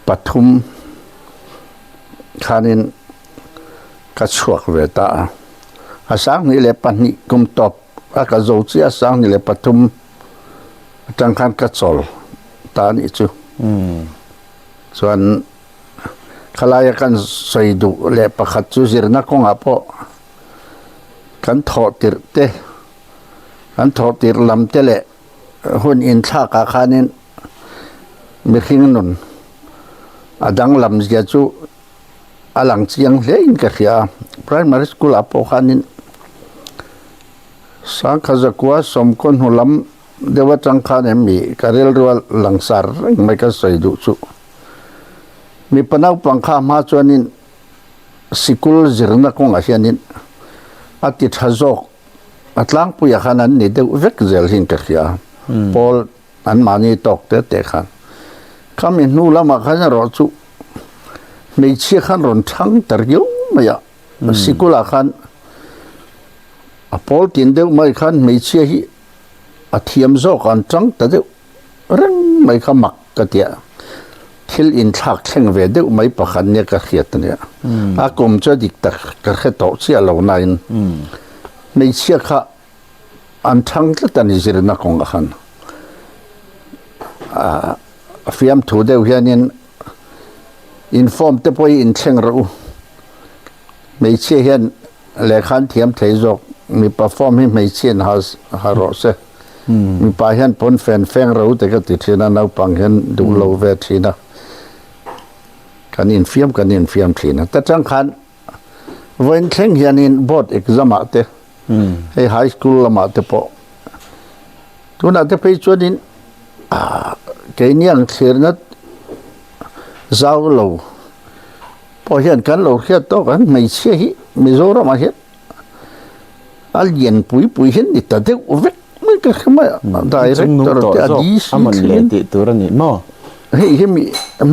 ปฐุมขันินกัจฉวกเวตาสังอิเลปนิกุมตบอากาศโจเซียสังอิเลปฐุมจังขันกัจจลตานี่จูส่วนขลายกันใส่ดูเละประคัดจูสิรนักของอาพอกันถอดติรเต อันทอติรลำเตะหุ่นอินทากาคานินมีขิงนุนอดังลำเสียจูอลังเสียงเลยอินกับเสีย primary school อปอคานินสังขจักว่าสมคนหุลำเดวจังคานมีการเรียลรัวหลังสารไม่ก็ใส่ดุจูมีปนักปังข้ามาจวนินสิกุลจิรนักงอาเซียนินอาทิตย์ฮัจอกอัตลังปุยขานันนี่เดวเวกเซลหินกับเสียพอลอันมานี่ตกเตะเตะขันคำนี้นู่นละมาขันรอจูไม่เชื่อขันรอนทั้งตรยุไม่ยะสิกุลขันพอลตินเดวไม่ขันไม่เชื่อฮีอาเทียมโซกันจังแต่เดวเรื่องไม่ขมักกะเตียทิลอินทักเข่งเวเดวไม่ประคันเนี่ยกะเขียดเนี่ยอากรมจะดิกตักกะเขตโตเสียเหล่านั้นไม่เชื่อข้าอันทั้งก็ตันจิรนักของขันฟิล์มถูเดียวเฮียนินอินฟอร์มเตปอยอินเชิงรู้ไม่เชื่อเห็นเลขันเทียมเทจอกมีเปอร์ฟอร์มให้ไม่เชื่อฮาร์โรเซมีปาเห็นปนแฟนแฟงรู้แต่ก็ติดที่นั่นเอาปังเห็นดูโลเวทีนะกันอินฟิล์มทีนะแต่จังขันวันเชิงเฮียนินบอดเอ็กซ์มาเตให้ไฮสคูลละมาเตปอทุนอาจจะไปชวนนินแกนี่ยังเสียนัดเจ้าเราพอเห็นกันเราเห็นตัวกันไม่เชื่อฮีไม่รู้เรามาเห็นอัลเย็นปุยเห็นนี่แต่เด็กเวกไม่ก็ขึ้นมาได้เรื่องตัวเราจะดีสิเห็นตัวนี้มั้งเฮ้ยมี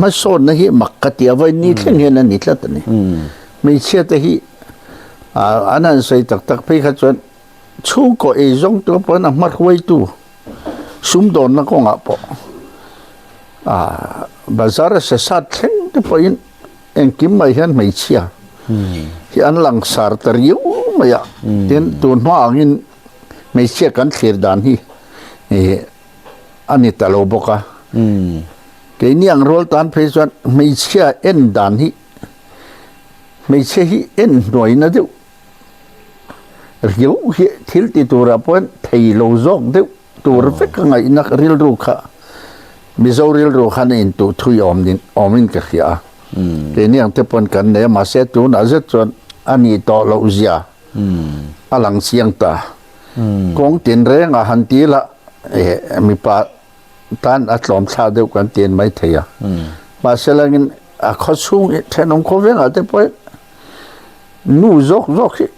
มาสอนนะฮีมักกะเตียไว้นี่เช่นเห็นนั่นนี่ละตัวนี้ไม่เชื่อแต่ฮีอันนั้นใส่ตักไปขจรชูก็เอจงตัวปนักมัดไว้ตู้ซุ่มโดนนักก็งับปอบาซาร์เสสัดเช่นที่พอยินเองกิมไม่เห็นไม่เชื่อที่อันหลังสารตะริวไม่ยะเดินตัวน้องอินไม่เชื่อกันเสียดานที่อันนี้ตลกบกะเกี่ยนี่ยังรู้ตอนเพศวันไม่เชื่อเอ็นดานที่ไม่เชื่อที่เอ็นหน่วยนะเดียวเรียวทิลติตัวรับวันไทยโลซอกเดียวตัวรถก็ไงนักเรียลรูค่ะมิโซเรียลรูค่ะนี่ตัวทุยอมินกับเขียเดี๋ยวนี้ยังเทปนกันเนี่ยมาเสร็จตัวน่าจะจนอันนี้ต่อเราอุจยาอลังเสียงตากงตินเรงหันตีละมีปะท่านอัตลอมชาเดียวกันตีนไม่เทียมาเสร็จแล้วนี่ข้อสูงแทนองค์เขาเวงอาจจะไปนู่จอก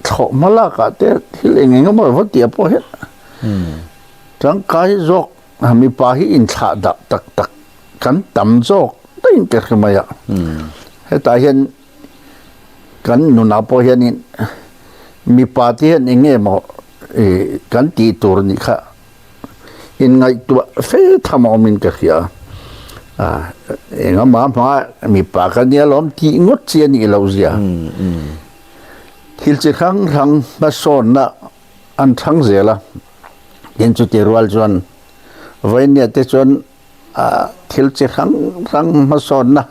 ถอมาลากาเตที่เองก็มาว่าเตียพอเห็นจังกายจอกมีปาหิอินชาดักตักกันต่ำจอกได้ยินเกิดขึ้นมาอย่างให้ตาเห็นกันนุนาพอเห็นนี่มีปาที่เห็นเองมากันตีตัวนี่ค่ะอินไงตัวเฟทำเอามินกับเขียเองมามีปากันเนี่ยล้อมที่งดเสียนี่เราเสียทิลจิครั้งมาสอนนะอันทั้งเสียละเห็นจุดที่รัวจวนวันนี้ที่จวนทิลจิครั้งมาสอนนะ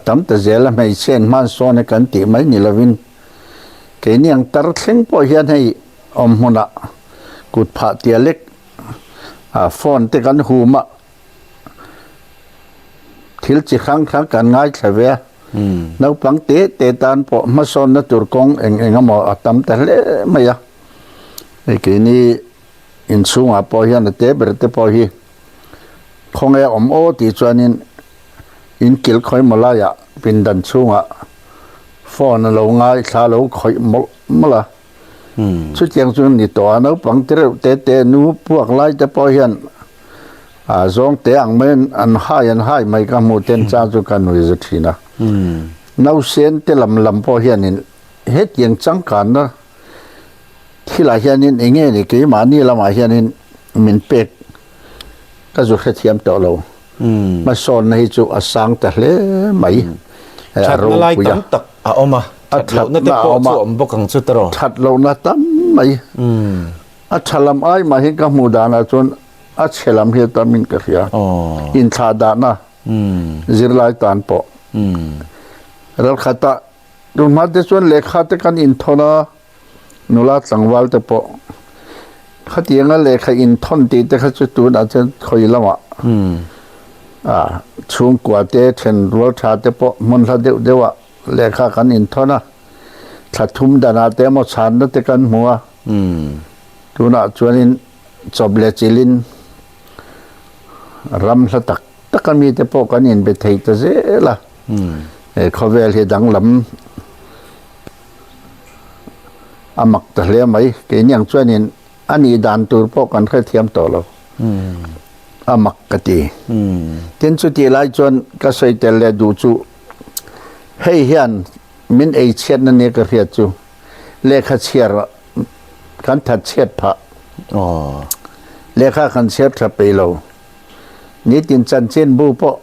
ตั้มแต่เสียละไม่เช่นมาสอนกันตีไม่นี่ละวินแค่นี้ยังตัดเส้นพอเห็นให้อมหัวนะกุดผาเตียเล็กฟอนที่กันหูมาทิลจิครั้งกันง่ายเฉยนักปังเตะตานพอมาสอนนักตุรกงเองมาตั้มแต่เล่ไม่ยะไอ้กี่นี้อินสูงพอเห็นเตะเบรตพอเห็นคงไอ้โอที่จวนอินกิลคอยมาลายเป็นดันสูงฟอนเราง่ายชาเราคอยมาละชุดยังส่วนนี้ตัวนักปังเตะนู้พวกไล่จะพอเห็นจงเตะอังเมนอันให้ไม่ก็มูเต็นจ้าจุกันวิจิตรีนะนักเสียนเตลำพอเห็นเฮ็ดยังจังกันนะที่หลายเห็นเองนี่คือมานี่ละมาเห็นมินเป็กก็จุดเทียมต่อเรามาสอนให้จุดสังแต่เล่ไม่ชัดอะไรตั้งตักเอามาชัดเรานั่นแต่พอสวมบกังสุดตรอชัดเรานั่นตั้มไม่ชัดลำไอมาเห็นกับมูดานะจนเชลำเฮตามินกับเฮียอินชาดานะจิรไลตันปอเราขัดดูมาเดชวนเลขาเตกันอินทอนะนุลาสังวาลเตปอ เขาเตียงอะไรเขาอินทอนตีแต่เขาจะตูนอาจจะคอยละวะช่วงกว่าเตะเช่นรัวชาเตปะมันละเดียวเลขากันอินทอนะถ้าทุ่มดานาเตะมาชานนั่นเตกันหัวตูน่ะชวนอินจบเลจิลินรำละตักกันมีเตปะกันอินไปไทยตะเจละเขาเวลดังลำอามักตะเลียไหมเกี่ยงชวนอินอันนี้ด่านตัวพวกกันแค่เทียมต่อเราอามักกตีเทียนสุดที่หลายจนก็ใส่แต่เลดูจูให้เห็นมินไอเชียนนั่นเองก็เรียกจูเลขาเชียร์กันทัดเชียร์พระเลขากันเชียร์พระไปเรานี่ตินจันเชนบูปะ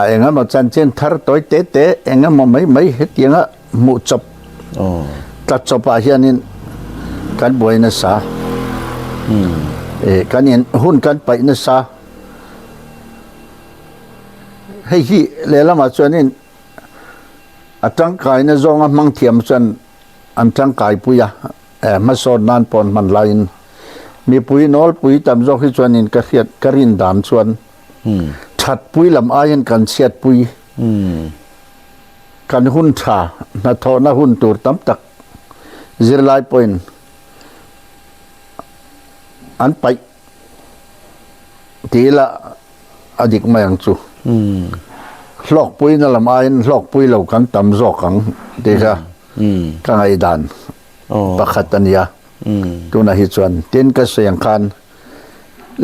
เองมันจันเชนทาร์ตัวเตะเองมันไม่เห็นยังอ่ะมุจบตัดจบอาเฮียนินกันบวยนัสากันเห็นหุ่นกันไปนัสาให้ที่เลละมาส่วนนี้อันจังกายนะจงมังเทียมส่วนอันจังกายปุยมาสอนนานปอนมันไลน์มีปุยนอลปุยตามจงที่ส่วนนี้ก็เขียดกรินดานส่วนชัดปุยลำอายันกันเสียดปุยกันหุ่นชานาทอนาหุ่นตูตั้มตักจิรไลปอยน์อันไปทีละอดีตมาอย่างจูหลอกปุยนั่นละมาอินหลอกปุยเหล่ากันตำจอกขังดีค่ะกังไอดานประคัตัญญาตัวน่าหิจวนเต้นก็เสียงคัน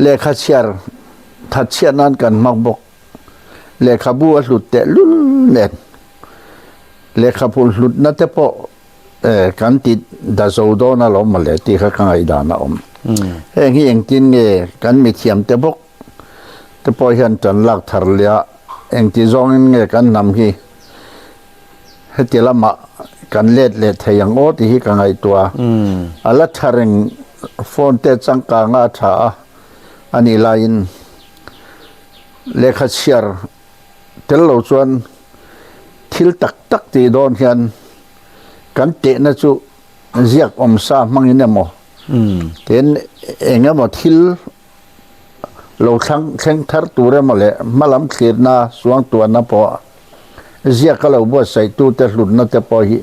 เลขาเชียร์ทัดเชียร์นั่นกันมักบกเลขาบัวหลุดแต่ลุ่นเน็ตเลขาพูดหลุดนั่นแต่พอกันติดดาโซโดน่ะล้มมาเลยที่เขากังไอดานน่ะเองที่เองกินกันมีเทียมแต่บกแต่พอเห็นจนลักทาร์เลียเองที่จงกันนำที่ให้ที่ละมากันเล็ดให้ยังโอที่กังไอตัวอะไรทาริงโฟนเตจังกางอาชาอันนี้ไลน์เลขาเชียร์เทลโลชวนทิลตักที่โดนเห็นกันเตะนะจูเรียกอมซามังอินเนโมเห็นเองหมดทิลเราทั้งทัดตัวเรื่องมาเลยมาล้ำเขียนนาสวงตัวนะพอเรียกก็เราบวชใส่ตู้แต่หลุดนะแต่พอฮี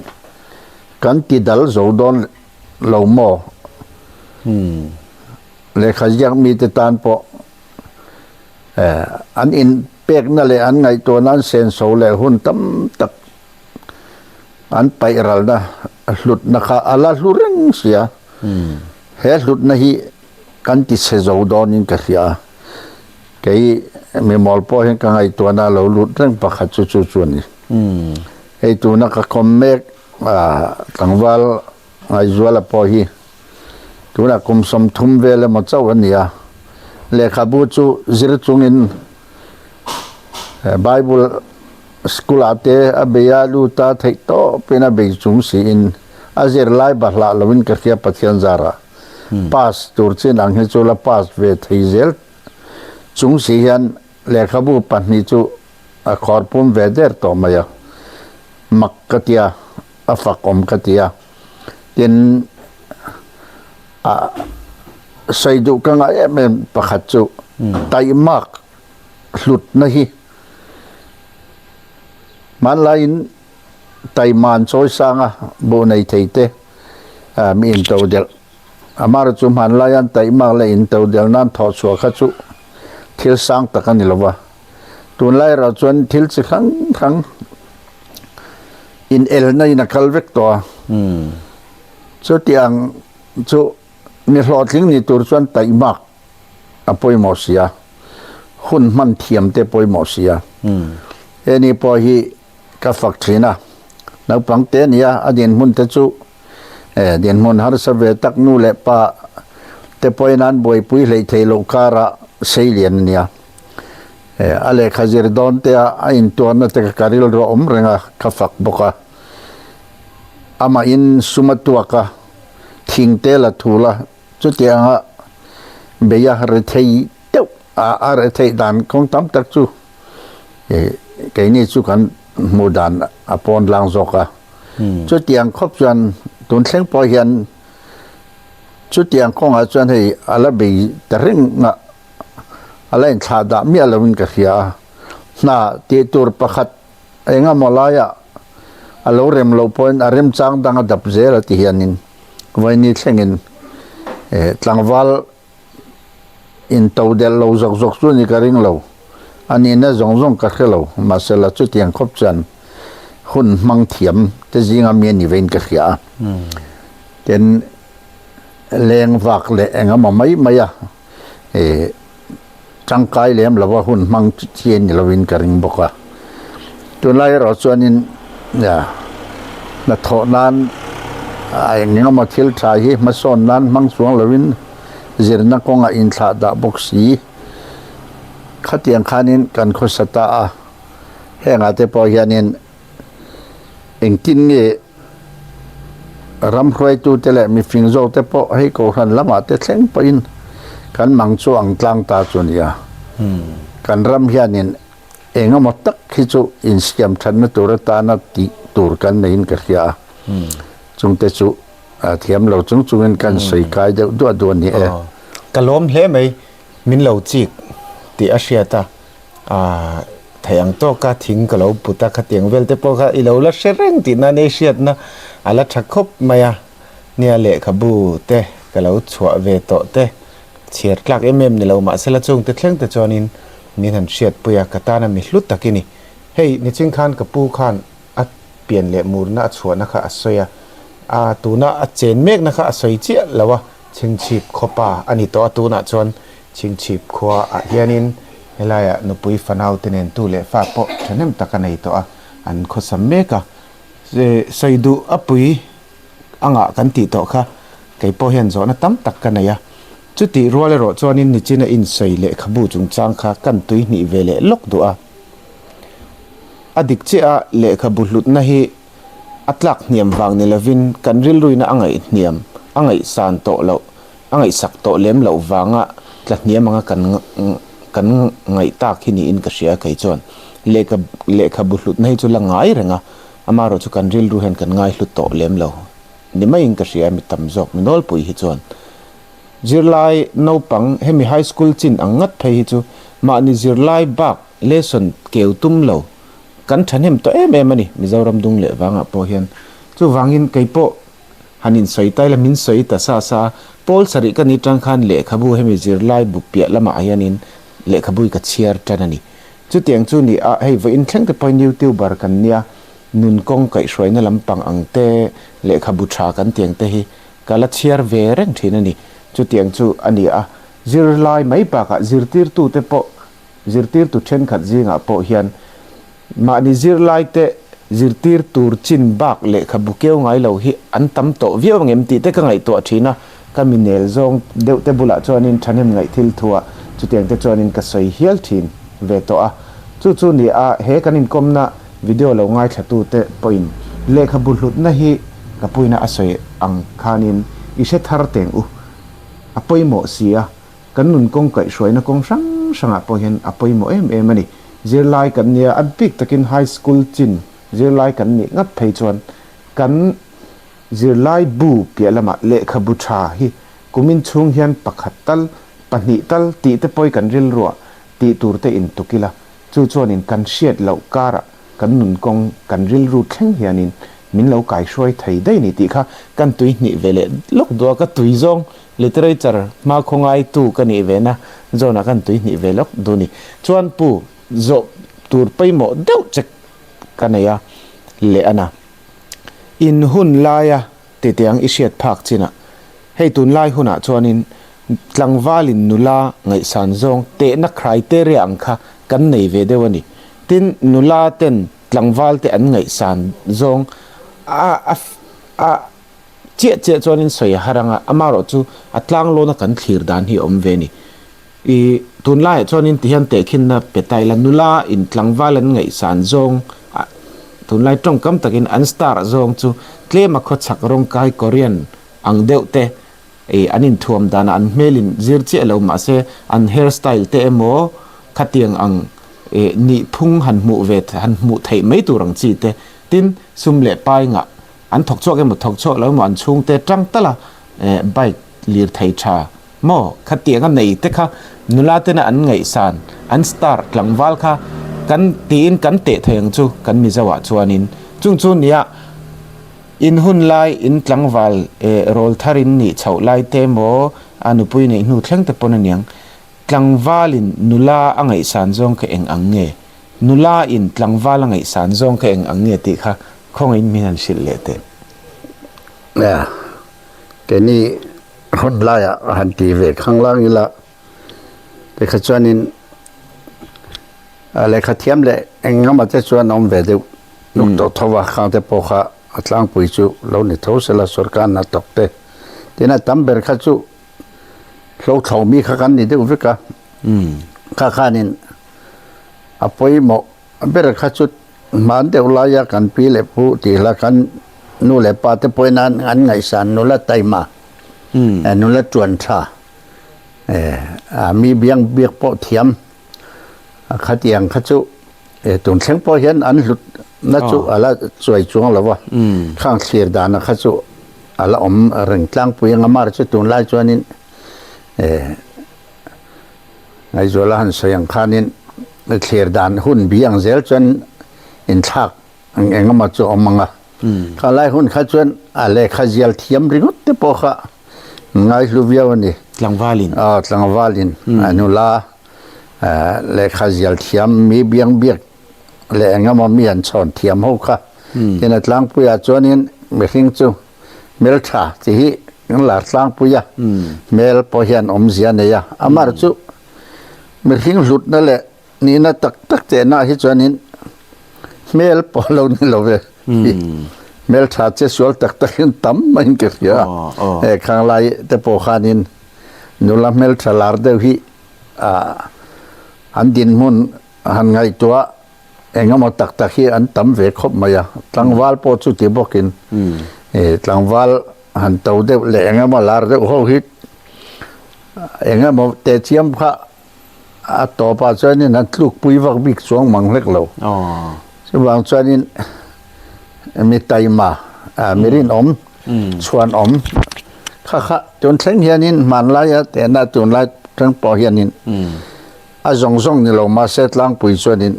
กันติดดัลโจดอนเราโมเลยขยันมีแต่ตานพออันอินเป็กนั่นเลยอันไงตัวนั้นเซนโซเลยหุ่นตั้มตักอันไปรัลนะหลุดนะคะอะไรหลุดเรื่องเสียเฮหลุดนะฮีกันติดเซโจดอนินกันเสียแกมีมอลพอเห็นกันไงตัวนั้นเราหลุดเรื่องประคัตจุนี่ไอตัวนั้นก็คอมเมกกังวาลไอจวลพอฮีตัวนั้นคุมสมทุมเวลมาเจ้าวันนี้เลขาบูจูจิรจุงินไบเบิลสกุลอาเตอเบียลูตาไทโตเป็นอเบยจุงสีอินอาเจรไลบาลาลวินกับเขียปัทยันจาระพาสตูร์ชินอังเฮจูลาพาสเวทฮิเซลจุงสียันเลขาบูปันนิจูคอร์ปุมเวเดอร์โตมายามักกะติยาอฟักอมกะติยาเต็นใส่ดูกังไงเป็นประคัตจูไตมากหลุดนะฮีมันไลน์ไตมันโซยสังอ่ะบุในไทยเตมีอินเตอร์เดลอามาร์จุมันไลน์ไตมากเลยอินเตอร์เดลนั้นทอดสัวขัดจูทิลสังตะกันนี่ละวะตัวไลน์เราจวนทิลสิครั้งอินเอลนั่นนักลเวกตัวจุดyangจุมีหลอดลิงนี่ตัวส่วนไตมากอภัยหมอเสียหุ่นมันเทียมเตปอยหมอเสียเอ็นี่พอฮีกับฝักทีนะนักปังเตนี่ยอดีตมุนเตจูเดียนมุนฮาร์สเวตักนูเล็ปะเตปอยนั้นบอยปุยเลยเทโลคาระเซียนเนี่ยอะไรขจิรดอนเตออินตัวนั้นเตการิลรอมเรงะกับฝักบกะอามาอินสุมาตัวกะทิ้งเตละทูละจุดยังอ่ะเบียร์เรทัยเต้าเรทัยดันคงตั้มตักจูแกนี่จูกันโมดันอปอนลังจอกะจุดยังครบจนตุนเส้นพอเห็น ชุดยังคงอาจารย์ให้อะไรไปแต่เรื่องน่ะอะไรชาดามีอะไรวินกับเสียน่ะตีตัวประคัดเองอะมลายะอะไรเริ่มเราพอนเริ่มจ้างดังดับเจละที่เฮียนินวันนี้เช่นกันทางวัลอินตัวเดลเราจกส่วนนี้ก็เรื่องเราอันนี้น่าจงกับเรามาเสละชุดยังครบจันหุ่นมังเทียมแต่จริงๆมีนิเวนกับเสียเป็นแรงวักเลยเองอะมาไม่อะจังกายเลยเราว่าหุ่นมังเทียนเราวินกับริงบอกว่าตัวไล่เราส่วนนี้เนี่ยนักโทษนั้นไอ้เงี้ยมาเที่ยวชายมาสอนนั้นมังสวงเราวินเจริญนักกงอินทราดาบกสีขัดยังขานินกันโคสตาแห่งอาเตปอยานินเองกินเงรำรวยตูเตละมีฟิงโจเตปอให้โกหันละมาเตเซงปอินกันมังโจอังตลังตาจุนยากันรำยานินเองมาตักฮิจูอินสเกมทันนตัวตานาติตัวกันในอินกัลยาจงเตจูเทียมเราจงจูนกันใส่กายเดือดดวนนี่กะล้มเละไหมมินเหล่าจิกที่อาเซียตาทางโตก็ทิ้งกะเราปุตตะขัดยังเวลเตปก็อีเหล่าละเชรงที่นั่นเอเชียนะอะไรชักคบมาเนี่ยเละขบูเตกะเราชัวเวโตเตเชียร์คลักนี่เรามาเสละจงเตเทงเตจอนินนี่ทันเชียดปุยกตานะมิลุตตะกินี่เฮ้ยนี่จิงคันกับปูคันอัดเปลี่ยนเละมูรนะชัวนะคะอัศยตูน่ะเจนเมกนะคะอัศยเจียแล้ววะชิงชีบขปาอันนี้ตัวตูน่ะจวนชิงชีบขวาเฮียนินเฮลายนุปุยฟันเอาเตเนนตูเละฟ้าปะฉันnemตะกันในตัวอันขสมเมกะใส่ดูอปุยอ่างกันติโตค่ะไก่ปอเห็นจอนะตั้มตักกันเนี่ยจุดที่รัวเลยรอจวนนินนิจินะอินใส่เละขบูจุงจางค่ะกันตุยนี่เวเละล็อกดูอดิกเจ้าเละขบุลุดนะฮีอัตลักเนียมวางเนลวินกันริลลุยนะอ่างไอเนียมอ่างไอสานโตเราอ่างไอสักโตเลี้ยมเราวางตลักเนียมอ่างกันไงตากที่นี่อินกษเชียไก่จวนเละขบุลุดนะฮีจุลังไงเรงอามาเราจุกันริลรูเห็นกันไงลุดโตเลี้ยมเรานี่ไม่อินกษเชียมิตำจอกมินอลปุยฮิจวนจิรไลนอปังเฮมิไฮสคูลจินอังงัดเพยจูมานี่จิรไลบักเลสันเกี่ยวตุ้มเหลากันฉันเห็นตัวมันนี่มิจารำดุงเละวางพอเห็นจูวางินไก่โปฮันินใส่ไตละมินใส่แต่ซาโพลสริกันนิจังคันเละขบูเฮมิจิรไลบุเปียละมาอายันินเละขบุยกัดเชียร์จันนี่จูเตียงจูนี่ให้ไว้อินแข่งแต่พอนิวติวบาร์กันเนี่ยนุนกงไก่สวยนั่นลำปังอังเตเละขบุชากันเตียงเตฮีกาลเชียร์เวเร่งทีนั่นนี่จุดยังจูอันนี้จิรไลไม่ปากจิรตีร์ตูเตปจิรตีร์ตูเช่นขัดจิงปอเฮียนมานี่จิรไลเตจิรตีร์ตูจินบักเละขบุเกี่ยวไงเราฮิอันตั้มโตวิวเงิมตีเตก็ไงตัวทีนะก็มีเนลซงเดวเตบุละจอนินฉันเห็นไงทิลทัวจุดยังเตจอนินก็ใส่เฮียลทีนเวตัวจู่นี่เฮกันนินคมนะวิดีโอเราไงขัดตูเตปอินเละขบุลุดนะฮิกับปุยนะอาศัยอังคานินอิเชทาร์เตงอภัยหมอเสียกันนุนกงไก่สวยนะกงสังอภัยเห็นอภัยหมอมันนี่เจอไลกันเนี่ยอันพิกตะกินไฮสคูลจินเจอไลกันนี่งัดเพย์จวนกันเจอไลบูเปียละมาเละขบุชาฮีกุมินชุงเฮียนปักขัดตัลปนิตัลตีเตปอยกันริลรัวตีตูร์เตอินตุกิละจู่จวนอินกันเชียดเหล่าการะกันนุนกงกันริลรูแข่งเฮียนินมินเหล่าไก่ช่วยไทยได้นี่ตีค่ะกันตุยนี่เวเลลกดัวก็ตุยจงliterature มาคงไอตูกันนี่เวนะโจนักันตุยนี่เวลกดูนี่ชวนปูโจตูร์ไปหมดเดาจักกันเนี่ยเลอนะอินหุ่นลายติดยังอิเชียดพักจีน่ะให้ตุนลายหุ่นชวนินลังวาลินนุลาไงสันจงเตนักใครเตเรียงค่ะกันในเวเดวันนี้ตินนุลาเต็นลังวาลเตอันไงสันจงเจี๊ยจวนนินสวยหารังอามารอจูอัตลังโลนักันขีร์ดานที่อมเวนี่อีตุนไล่จวนนินที่ยันเตคินนะเปตายลันนุลาอินลังวาลันไงสานจงตุนไล่ตรงกำตะกินอันสตาร์จงจูเคลมาขดสักรงกายคอเรียนอังเดวเตอันนินทวมดานอันเมลินจิรเจเลวมาเซอันเฮร์สไตล์เตเอโมขัดยังอังนี่พุ่งหันหมู่เวทหันหมู่ไทยไม่ตัวรังจีเตตินซุมเล่ไปงะอันถกโชกันหมดถกโชแล้วมันชุงเตจังตะละใบ lir thei tha mo khatia nga nei te kha nula te na an ngai san an star tlangwal kha kan tin kan te theng chu kan mi zawa chuanin chung chu nia in hun lai in tlangwal rol tharin ni chho lai te mo anupui nei nu thleng te pon aniang tlangwalin nula angai san zong ka eng ange nula in tlangwal angai san zong ka eng ange ti kha khong in minan sil le te nè cái này hôn lại à hành tỷ về khang lang như là để khai cho nên lại khai thiêm lại anh ngắm mà cho ông về được lúc đó thâu vào khang để bỏ khá lang bùi chú lâu này thâu sẽ là sốt gan là tóc thế thế là tắm bể khai chú lâu thâu mi khai gan đi được việc cả khai khai nên à bùi mò bể khai chú mà anh đều lại à cần pi lệ phụ thì là cầnนู่นแหละปาแต่ปอยนั้นอันไงสันนู่นละไตมานู่นละจวนชามีเบียงเบียกโปเทียมขัดเอียงขัดจุตุนเชงโปเห็นอันหลุดนัดจุอะไรสวยจวงหรอวะข้างเสียดานะขัดจุอะไรอมเริงกลางปุยงมาจุตุนไล่จวนนี้ไงจวนละหันเสียงข้านี้เสียดานหุ่นเบียงเซลจวนอินทักเองมาจุอมังอ่ะข้าไล่หุ่นข้าชวนอะไรข้าเจียลเทียมริงุตเตปอข้าไงลูเวียวนี่ตลังวาลินตลังวาลินอนุลาเลยข้าเจียลเทียมมีเบียงเบียกเลยงั้นมันมีอันสอนเทียมหัวข้าที่นั่นตลังปุยจวนนี้ไม่ทิ้งจูเมลชาที่งั้นหลาตลังปุยเมลพอเห็นอมเสียเนี่ยอามาจูไม่ทิ้งหลุดนั่นแหละนี่น่าตักเจน่าที่จวนนี้เมลพอเรานี่เราเว้เมลชาเจสวลตักขึ้นตั้มมันเกี่ยวข้างไล่แต่พอขานินนูละเมลชาลาร์เดวิอันดินมุนหันไงตัวเองก็มาตักที่อันตั้มเวคบมาอย่าตั้งวาลพอจุดที่บอกกินตั้งวาลหันเตาเดวเลยเองก็มาลาร์เดวเขาฮิตเองก็มาเตะเชียมพระต่อไปจนนี่นั่นลูกปุยวักบิกสวงมังเล็กเราซึ่งบางจนนี่มีไตมามีรินอมชวนอมข้าจนเส้นเฮียนินมันไล่แต่น่าจนไล่ทั้งปอเฮียนินจงนี่เรามาเซตล้างปุยชวนนิน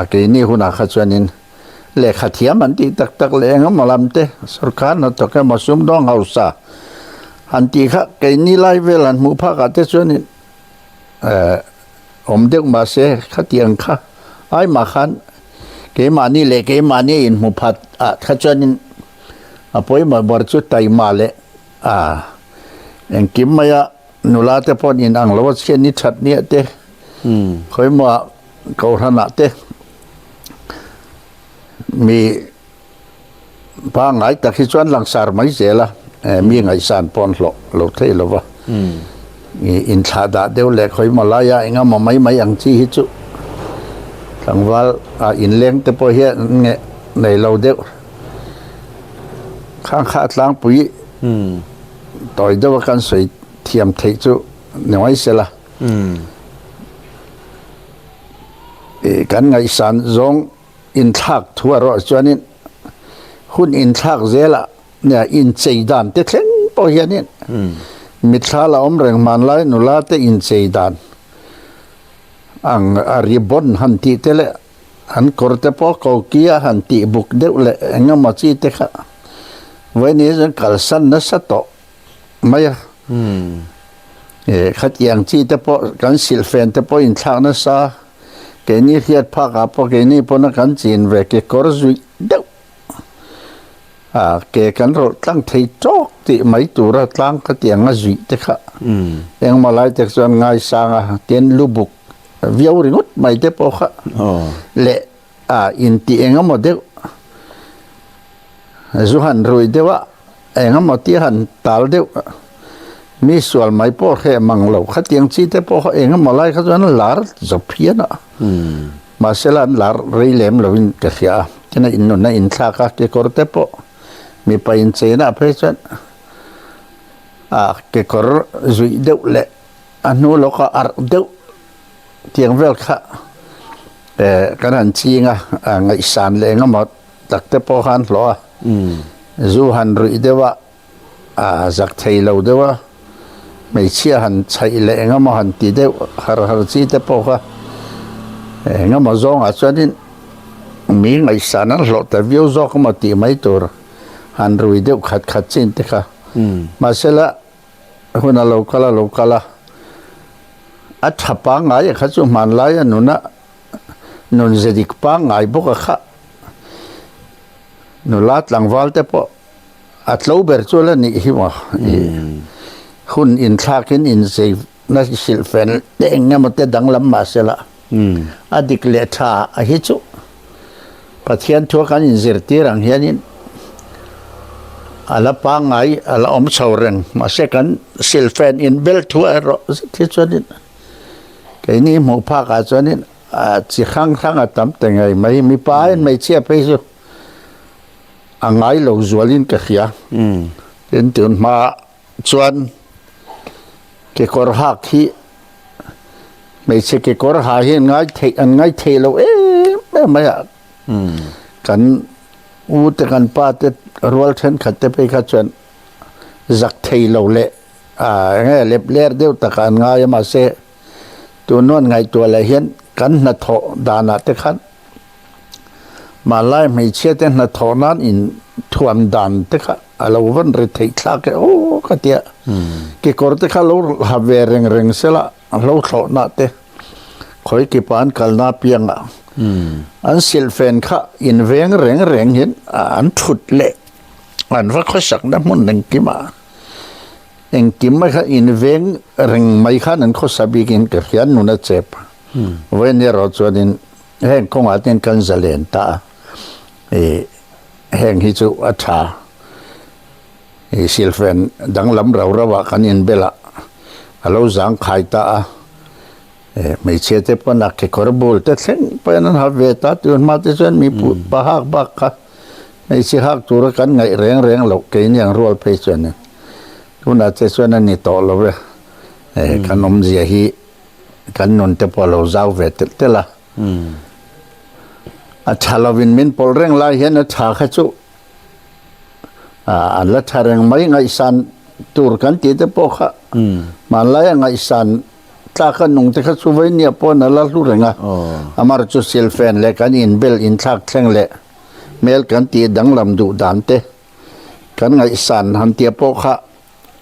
เกี่ยนี่หุ่นข้าชวนนินเล็กขัดเทียมมันที่ตักเลี้ยงมาลำเตะสุรการนั่นตัวแกมาซุ่มดองเฮาซาอันที่ข้าเกี่ยนี่ไล่เวลันมุพักเตชวนนินอมเด็กมาเสขัดเทียงข้าไอ้มาขันเกมานี่เล็กเกมานี่อินมุพัดข้าชวนนินพอยมาบริสุทธิ์ไตมาเลยอย่างกิมมายะนุลาเตปอนินอังลวสเชนิชัดเนี่ยเตคอยมาเกาหนาเตมีบางไงแต่ที่ชวนหลังสารไม่เสียละมีไงสารปอนหลอกเทลวะอินชาดาเดียวเล็กคอยมาลายะเองมาไม่ยังที่ฮิจุหลังว่าอินเลี้ยงเตปอเฮียเนี่ยในเราเดียวข้างขาดล้างปุ๋ยต่อยด้วยกันสวยเทียมเทจุหน่อยเสียละกันไงสันจงอินทักทั่วรอดจวนนี้หุ่นอินทักเจละเนี่ยอินเจดานเตเทงปอยนี้มิตรละอมเริงมันไลนุลาเตอินเจดานอังอาริบอนหันติเตเลหันกอร์เตปอเขาเกียหันติบุกเดวเลงมาจีเตคะวันนี้จะกัลสันนัสโตไม่ขัดอย่างที่เตปอกันสิลเฟนเตปออินทักนัสเกนี่เฮียดพักพอเกนี่พนักงานจีนเวกกอร์จุยเดวเกกันรถตั้งที่โจกที่ไม่ตัวรถตั้งขัดอย่างจุยเตคะยังมาไล่จากส่วนง่ายสังเตียนลูบุกวิวริงุดไม่เตปอคะเละอินที่เองมาเดวจุหันรวยเดวะเองมาที่หันตาลเดวมีส่วนไม่พอแค่มังเหล่าขัดยังชีเตปอเองมาไล่ขัดส่วนหลาร์จบเพี้ยนะมาเสลันหลาร์เรย์เลมเราอินกษยาที่นั่นอินนนอินทากาเกกอร์เตปอมีไปอินเซน่าเพรสเกกอร์จุยเดวเละอันนู้นเราก็อาร์เดวเทียงเวลค่ะกันหันชีงไงสันเลยงมาตักเตปอหันหล่อจูหันรุยเดวะจากไทยเราเดวะ ไม่เชื่อหันใช่เลยงั้นมาหันตีได้หาจีแต่พอค่ะงั้นมาจ้องอาจจะนี่มีไงสารนั้นหลอดแต่วิวจ้องก็มาตีไม่ตัวหันรวยเดียวขัดจินเถอะค่ะมาเสร็จละหุ่นเราก็ละอัฐปังไงข้าจุมันไล่นุนะนุนจะดิกปังไงบุกค่ะนุลาดหลังวัลเตปะอัตโลเบอร์จูเลนี่หิมะหุ่นอินทากินอินเซฟนักศิลป์เด้งเงี้ยมันเตดังลำมาเสละอดีกเลท่าอหิจูปะเทียนทัวกันอินเซอร์ตีรังเฮียนินอาลาปังไงอาลาอมสาวเริงมาเสกันศิลป์อินเบลทัวร์ที่ชนิดแค่นี้หมู่ภาคอาจจะนี่จีข้างอาตมแต่ไงไม่มีป้ายไม่เชื่อไปสุอังไงเราจวลินก็เขียเป็นตื่นมาชวนเกี่ยวกับหักที่ไม่ใช่เกี่ยวกับหาเห็นไงเทเราไม่อยากกันอูตกันป้าแต่รัวเช่นขัดแต่ไปขัดชวนจักเทเราเละไงเล็บเลี้ยเดียวตะการง่ายมาเสตัวนวลไงตัวละเห็นกันนัดโถดานาเตขันมาไล่ไม่เชื่อแต่นัดโถนั้นอินทวมดานเตขันเราวันเรทิคลากโอ้ก็เดียกี่คนเตขันเราหับเวริงเสละเราโถนาเตคอยกี่ปานกัลนาเปียงอันสิลเฟนข้าอินเวงเร่งเห็นอันทุดเละอันว่าเขาสักน้ำมันหนึ่งกิมาเองกิมไม่ค่ะอินเวงเร่งไม่ค่ะนั่นเขาสบิกินกับยันนุนเจ็บเว้นเนี่ยเราจวนนี้แห่งคงอาจเป็นกันจะเล่นตาแห่งฮิจูอัฐาสิลเฟนดังลำเราระว่ากันอินเบล่าเราจังขายตาไม่เชื่อแต่ปนักเขคอร์บูลแต่เส้นไปนั้นหาเวตาตุนมาแต่ส่วนมีผู้ปะฮักบักค่ะไม่เชื่อฮักตัวกันไงเร่งหลอกเกยนี่ยังรัวไปส่วนนึงทุนอาจจะส่วนนั้นนี่ต่อเราเลยขนมเสียฮีกันนนแต่พอเราเจ้าเวทเตละอาชาลวินมินพอเร่งไล่เห็นอาชาขจุอันละชาเร่งไม่ไงสันตูร์กันตีแต่พอค่ะมาไล่ไงสันตากันนุ่งแต่ขจุไว้เนี่ยพอนั่นละรู้เรื่องอ่ะอามาร์จุเซลเฟนเล็กันอินเบลอินทักเท่งเละเมลกันตีดังลำดูดันเตกันไงสันหันเตียพอค่ะ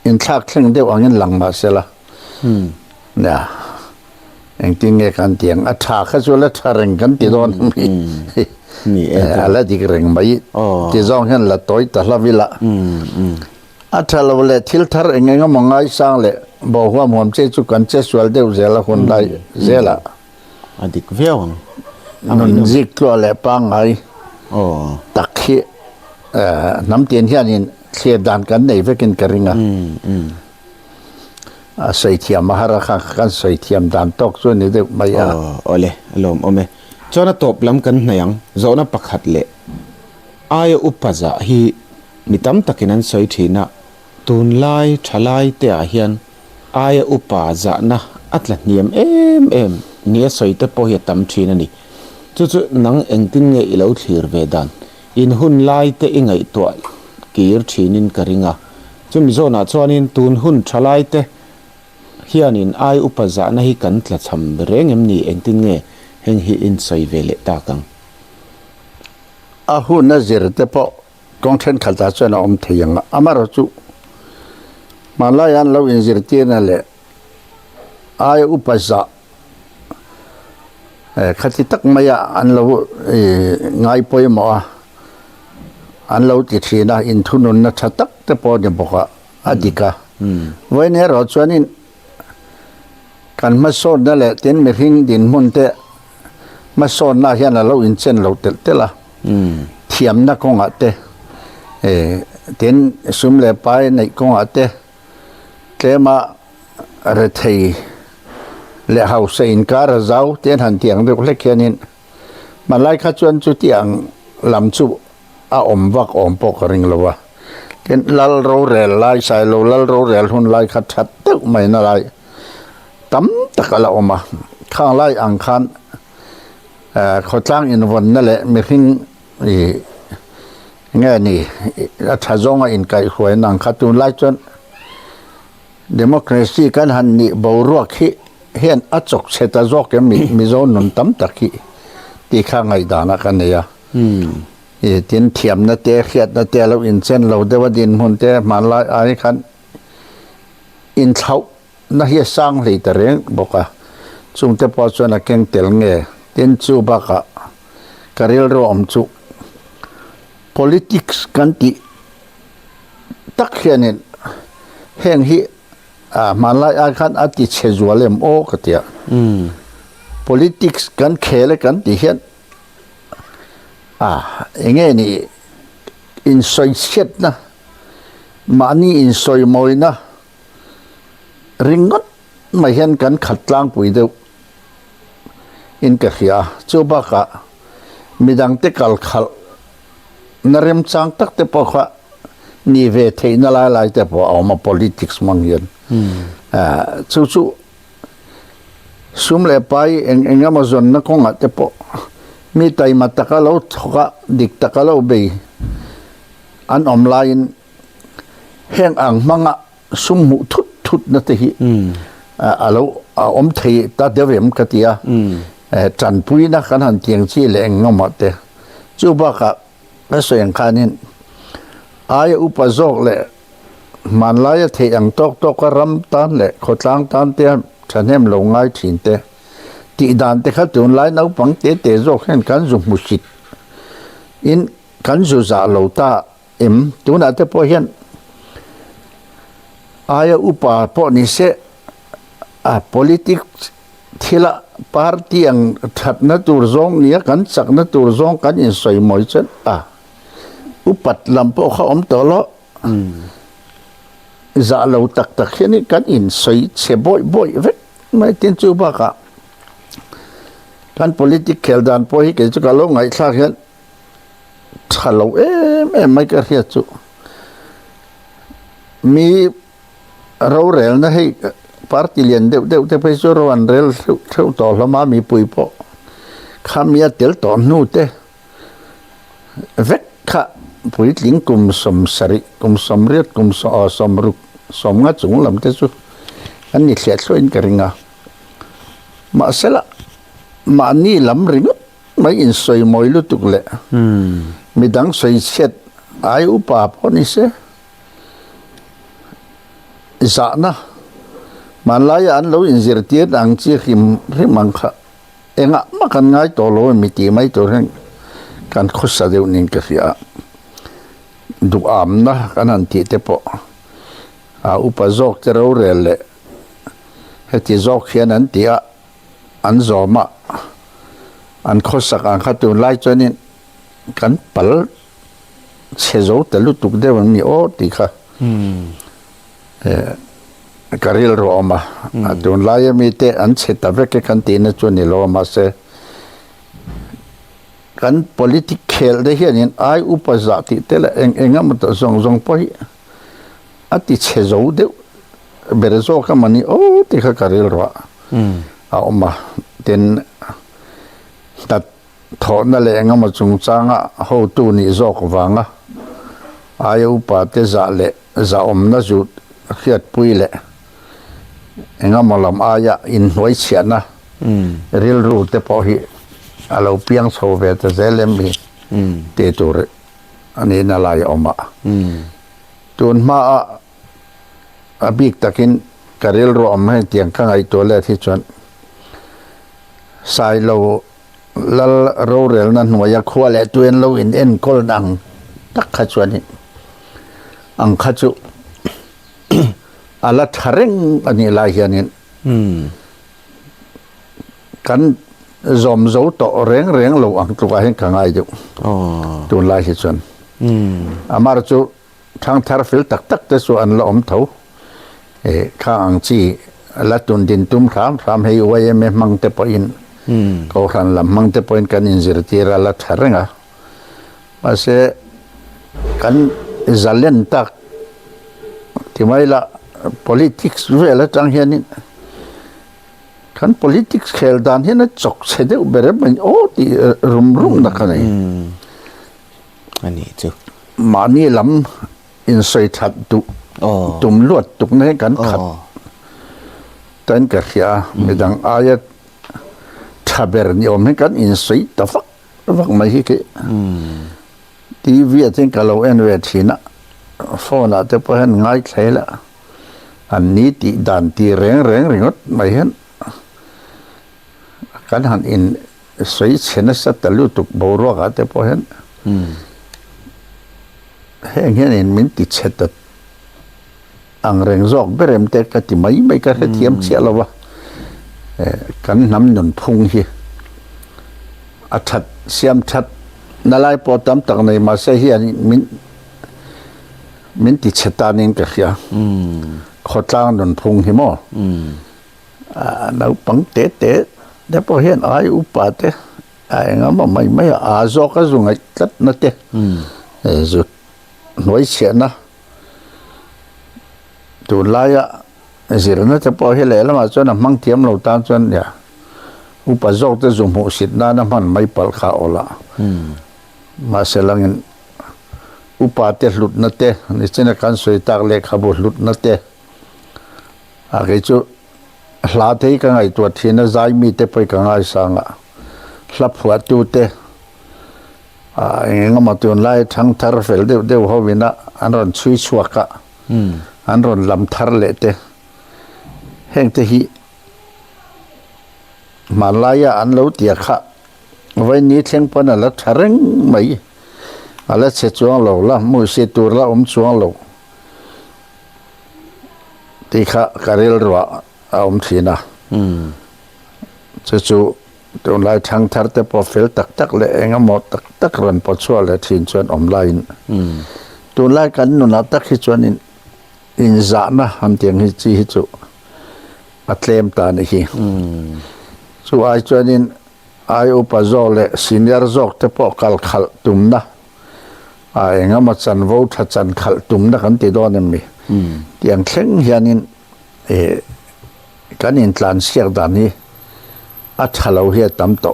อินทักเท่งเดียวอันนี้หลังมาเสละเนี่ยเองติงเงกันเตียงอัฐาขจุละชาเร่งกันตีโดนมีอะไรที่เร่งไปที่จ้องเห็นละตัวตลอดเวลาอัฐาเราเลยทิลทาร์เองก็มองไอ้สังเลยบอกว่าผมเชื่อจุกันเชื่อส่วนเดียวเจละคนได้เจละอดีตเวียวนุ่นจิกตัวเลยปังไอ้ตักขี้น้ำเตียนที่นี่เสียดานกันในเวกินกระริงอ่ะใส่เทียมมหาราชกันใส่เทียมดานตกส่วนนี้เด็กไม่เอาโอเลลมโอเมจอนตบลำกันไหนยังจอนปักขัดเละอายอุปจะฮีมิตำตะกินันใส่ทีน่ะตุนไล่ทลายเตะเฮียนอายอุปจะนะอัตละเนียมเนี่ยใส่แต่พอเหตุตำทีนั่นนี่จู่ๆนังเอ็งติงเงยเหลาทีร์เวดันอินหุ่นไล่เตะอิงไอตัวกีร์ทีนินกระริงอ่ะจุมิโซน่ะชวนินตุนหุ่นทลายเตะเฮียนินไออุปจะนะฮิกันตละทำเรื่องนี้เอ็งติงเงเฮงฮิอินใส่เวเลตากังหุ่นน่ะเจอแต่พอกองเทนขัดตาส่วนอมเทียงอามาร์จูมาลายันเราอินเจอร์ตีนั่นแหละไออุปจะขัดที่ตักมาอย่าอันเราง่ายไปหมออันเราติดทีนะอินทุนนัชตักแต่พอเนี่ยบอกว่าอดีกาไว้เนี่ยเราชวนนี่กันมาโซนนั่นแหละเต็นไม่พิงดินมุนเตะมาโซนน่าเห็นเราอินเซนเราเตะละเทียมนักกงอาเตะเต็นสุมเล่ไปในกงอาเตะเตะมาเรทีเล่าเสียงการะเจ้าเต็นหันเตียงเด็กเล็กแค่นี้มาไล่ขจวนจุดเตียงลำจุอาอมวักอมปกริงละวะเต็นลัลโรเรลไล่ใส่โลลัลโรเรลหุ่นไล่ขัดชัดเต้าไม่น่าไล่ตั้มตะกะละออกมาข้างไล่อังคันเขาจ้างอินวันนั่นแหละไม่พิงแง่นี่ถ้าจงอินไก่หวยนังขัดตุนไล่จน democracy kan han ni boruak hi hen achok cheta jok ke mi zo nun tam takhi ti kha ngai dana kan ya e tin thiam na te khiat na te lo in chen lo de wa din hun te man lai ai khan in thau na hi sang le ta reng boka chung te po chona keng tel nge tin chu ba ka karil ro om chu politics kan ti tak hianin heng hi man lai ai khan ati chezualem o katia politics kan khele kan ti hian enge ni in soi set na mani in soi moi na ringot ma hian kan khatlang pui deuh in ka khia chu ba ka midang te kal khal narem chang tak te po kha ni ve theina lai lai te po awma politics mang hian chu chu sum le pai eng amazon na konga te po mi tai mataka lo thoka dik takalo be an online heng ang manga sum mu thut na te hi alo om thei ta devem katia chan pui na kan han tiang chi le ngoma te chu ba ka la soyang khanin ai upazok le man lai the ang tok ram tan le khotlang tan te chanem lo ngai thin te ti dan te kha tun lai nau pang te zok hen kan zu musit in kan zu za lo ta em tuna te po hian ai upa po ni se politics thila party ang that na tur zong nia kan sak na tur zong kan in soi moi chen upat lampo kha om to lo za lo tak hian kan in soi che boy ve mai tin chu ba ka kan politic khel dan po hi ke chu ka lo ngai thla hian thalo em mai ka ria chu mi ro rel na hei party lian deuh te pe chu ro an rel theu to hlama mi pui po khamia tel to nu te vek kha pui tling kum som sari kum som riat kum som ruk som nga chung lam te chu an ni thlet hloin ka ringa ma sela ma ni lam ring mai in soi moi lu tuk le mi dang soi set ai upa po ni se za na man lai an lo in zir tiet ang chi him ang kha enga ma kan ngai to lo mi ti mai to ren kan khosa deu ning ka fia du am na kan an ti te po upa zok te ro rele heti zok hian an tia an zoma an khosa kan kha tu lai chonin kan pal chezo te lu tuk de mi o ti kha karil ro ma adun lai mi te an cheta veke kan ti na chu ni lo ma se kan politic khel de hian ai upaza ti te la engam ta zong po hi ati chezo de berezo ka mani o ti kha karil ro ma ten tat thona le engam chung changa ho tu ni zok wanga ai upa te za le za om na ju khiat pui le engam lam aya in hoi chiana ril ru te po hi alo piang so ve te zelem mi te tur ani na lai oma tun ma abik takin karil ro am he tiang ka ngai to le thi chon sai lo lal ro rel na hnuaya khwa le tuen lo in en kol nang tak kha chuan ang kha chu ala thareng ani la hianin kan zom zo to reng lo ang tu ka hen ka ngai ju tu la hi chuan amar chu thang thar fil tak te su an lo om tho kha ang chi la tun din tum ram hei wai me mang te po in ko ran lam mang te po in kan in zir ti ra la tharenga ase kan zalen tak timai la politics vela tang hianin kan politics khel dan hian chok chede bere man o ti rum na kanai ani chu mani lam in soi that tu tum luat tuk ne kan khat ตันกะเขียไม่ดังอายะทับเบอร์นี่อมให้กันอินสุยตะฟักไม่ฮิกทีวีที่กะเราเอ็นเวทีนะโฟนอาจจะพอเห็นง่ายใช่ละอันนี้ตีดันตีเร่งไม่เห็นกันหันอินสวยเชนสัตตลุตุกบรัวกันแต่พอเห็นเห็นอินมินติเชตอังเร่งจอกเบรมเตกติไม่กระเทียมเชียละวะกันน้ำหนุนพุงฮีอัดชัดเสียมชัดนั่นไล่ปอตามตักในมาเสียมินติเชตานินกะเขียขดจางหนุนพุงฮีโมแล้วปังเตแต่พอเห็นไอ้อุปาเตไอ้งั้นมันไม่อาจก็ส่งไอ้กัดนั่นเตจุดหน่วยเชียนะตัวลายอะสิรนั่นจะพอเห็นแล้วมาจนมั่งเทียมเราตามจนเนี่ยอุปสรรคที่สุ่มหัวสิทธิ์นั้นมันไม่ปลข้าวละมาเสลังอุปาเตหลุดนั่นเตนี่เช่นการสวยตากเล็กขบวนหลุดนั่นเตอะไรจู่หลาเทกันไอตัวที่น่าใจมีเตไปกันไอสังอ่ะหลับหัวตัวเตงั้นมาตัวไล่ทั้งทาร์เฟลเดี๋ยวเขาวินะอันนั้นช่วยชัวกะอันนั้นลำทาร์เลเตแห่งที่มาลายอันเราเตียค่ะวันนี้เที่ยงปนแล้วทารังไม่อะไรเสียจวงเราละมือเสียตัวละจวงเราที่ข้าการเรียนรู้ทีนะจู่ตัวไล่ทางทาร์เตปอฟิลตักเลยเองหมดตักรันปอชัวเลยทีนชวนอมไลน์ตัวไล่กันนุนับตักที่ชวนอินซ่านะฮันเตียงฮิจิฮิจูอัตเลมตานี่จู่ไอชวนไออุปโซเลซีเนียร์โซกเตปอคัลขัลตุมนะไอเองมาจันวูทัจันขัลตุมนะกันติดโดนมีเตียงเข่งเฮียนินกันอินทรานเสียดานี้อัฐเราเฮียตั้มโต